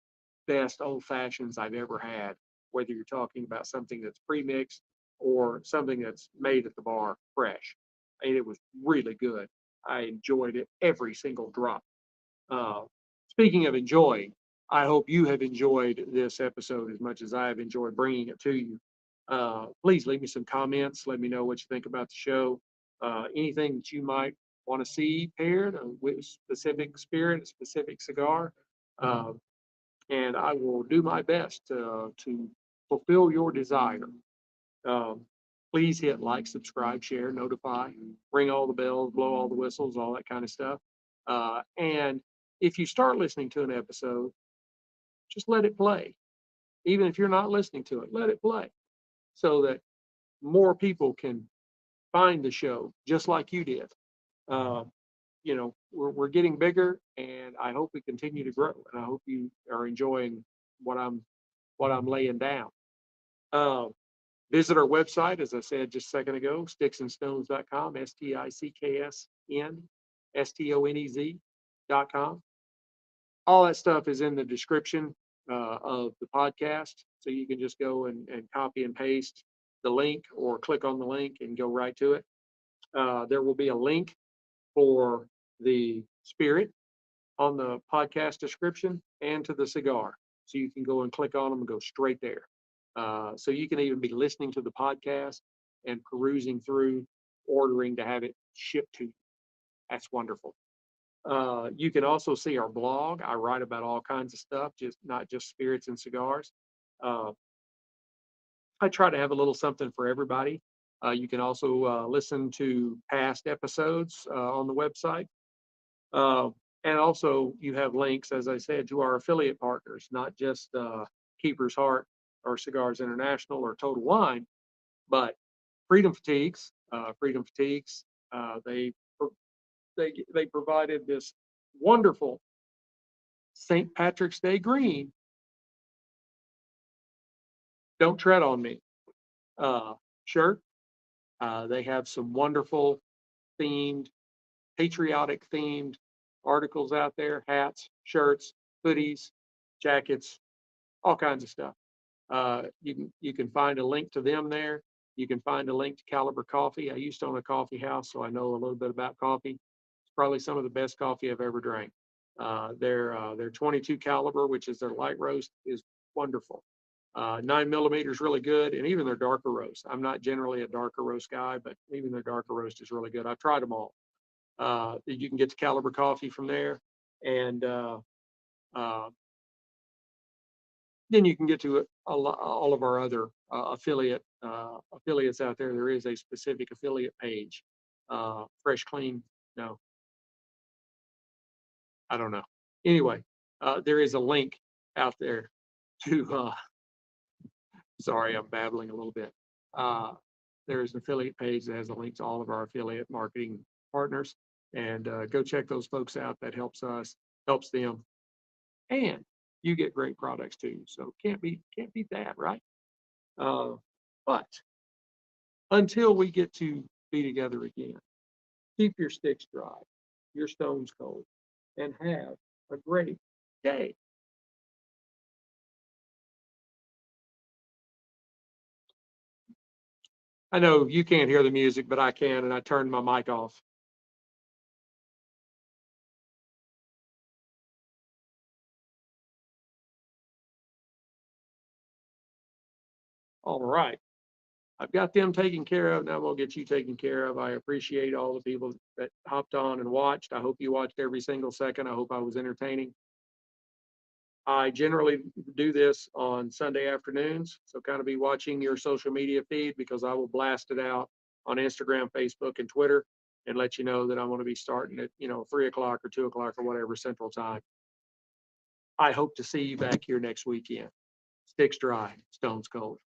best old fashions I've ever had. Whether you're talking about something that's pre-mixed or something that's made at the bar fresh, and it was really good. I enjoyed it every single drop. Uh, Speaking of enjoying, I hope you have enjoyed this episode as much as I have enjoyed bringing it to you. Please leave me some comments. Let me know what you think about the show. Anything that you might want to see paired with a specific spirit, a specific cigar. Uh, and I will do my best to fulfill your desire. Um, Please hit like, subscribe, share, notify, ring all the bells, blow all the whistles, all that kind of stuff. And if you start listening to an episode, just let it play. Even if you're not listening to it, let it play so that more people can find the show just like you did. Uh, you know, we're getting bigger, and I hope we continue to grow. And I hope you are enjoying what I'm laying down. Uh, Visit our website, as I said just a second ago, sticksandstones.com, sticksnstonez.com. All that stuff is in the description of the podcast. So you can just go and copy and paste the link or click on the link and go right to it. There will be a link for the spirit on the podcast description and to the cigar. So you can go and click on them and go straight there. So you can even be listening to the podcast and perusing through, ordering to have it shipped to you. That's wonderful. You can also see our blog. I write about all kinds of stuff, just not just spirits and cigars. Uh, I try to have a little something for everybody. You can also listen to past episodes on the website. Uh, and also, you have links, as I said, to our affiliate partners, not just Keeper's Heart or Cigars International or Total Wine, but Freedom Fatigues. Freedom Fatigues. They they provided this wonderful St. Patrick's Day green. Don't tread on me. Shirt. They have some wonderful themed, patriotic themed articles out there: hats, shirts, hoodies, jackets, all kinds of stuff. You can find a link to them there. You can find a link to Caliber Coffee. I used to own a coffee house, so I know a little bit about coffee. It's probably some of the best coffee I've ever drank. Their 22 caliber, which is their light roast, is wonderful. 9 millimeter is really good, and even their darker roast. I'm not generally a darker roast guy, but even their darker roast is really good. I've tried them all. You can get the Caliber Coffee from there, and uh, then you can get to all of our other affiliates out there. There is a specific affiliate page. Fresh Clean, no, I don't know. Anyway, there is a link out there to. Sorry, I'm babbling a little bit. There is an affiliate page that has a link to all of our affiliate marketing partners, and go check those folks out. That helps us, helps them, and you get great products too. So can't beat that, right? Uh, but until we get to be together again, keep your sticks dry, your stones cold, and have a great day. I know you can't hear the music, but I can, and I turned my mic off. All right. I've got them taken care of. Now I'm gonna get you taken care of. I appreciate all the people that hopped on and watched. I hope you watched every single second. I hope I was entertaining. I generally do this on Sunday afternoons, so kind of be watching your social media feed because I will blast it out on Instagram, Facebook, and Twitter and let you know that I'm going to be starting at 3 o'clock or 2 o'clock or whatever Central Time. I hope to see you back here next weekend. Sticks dry, stones cold.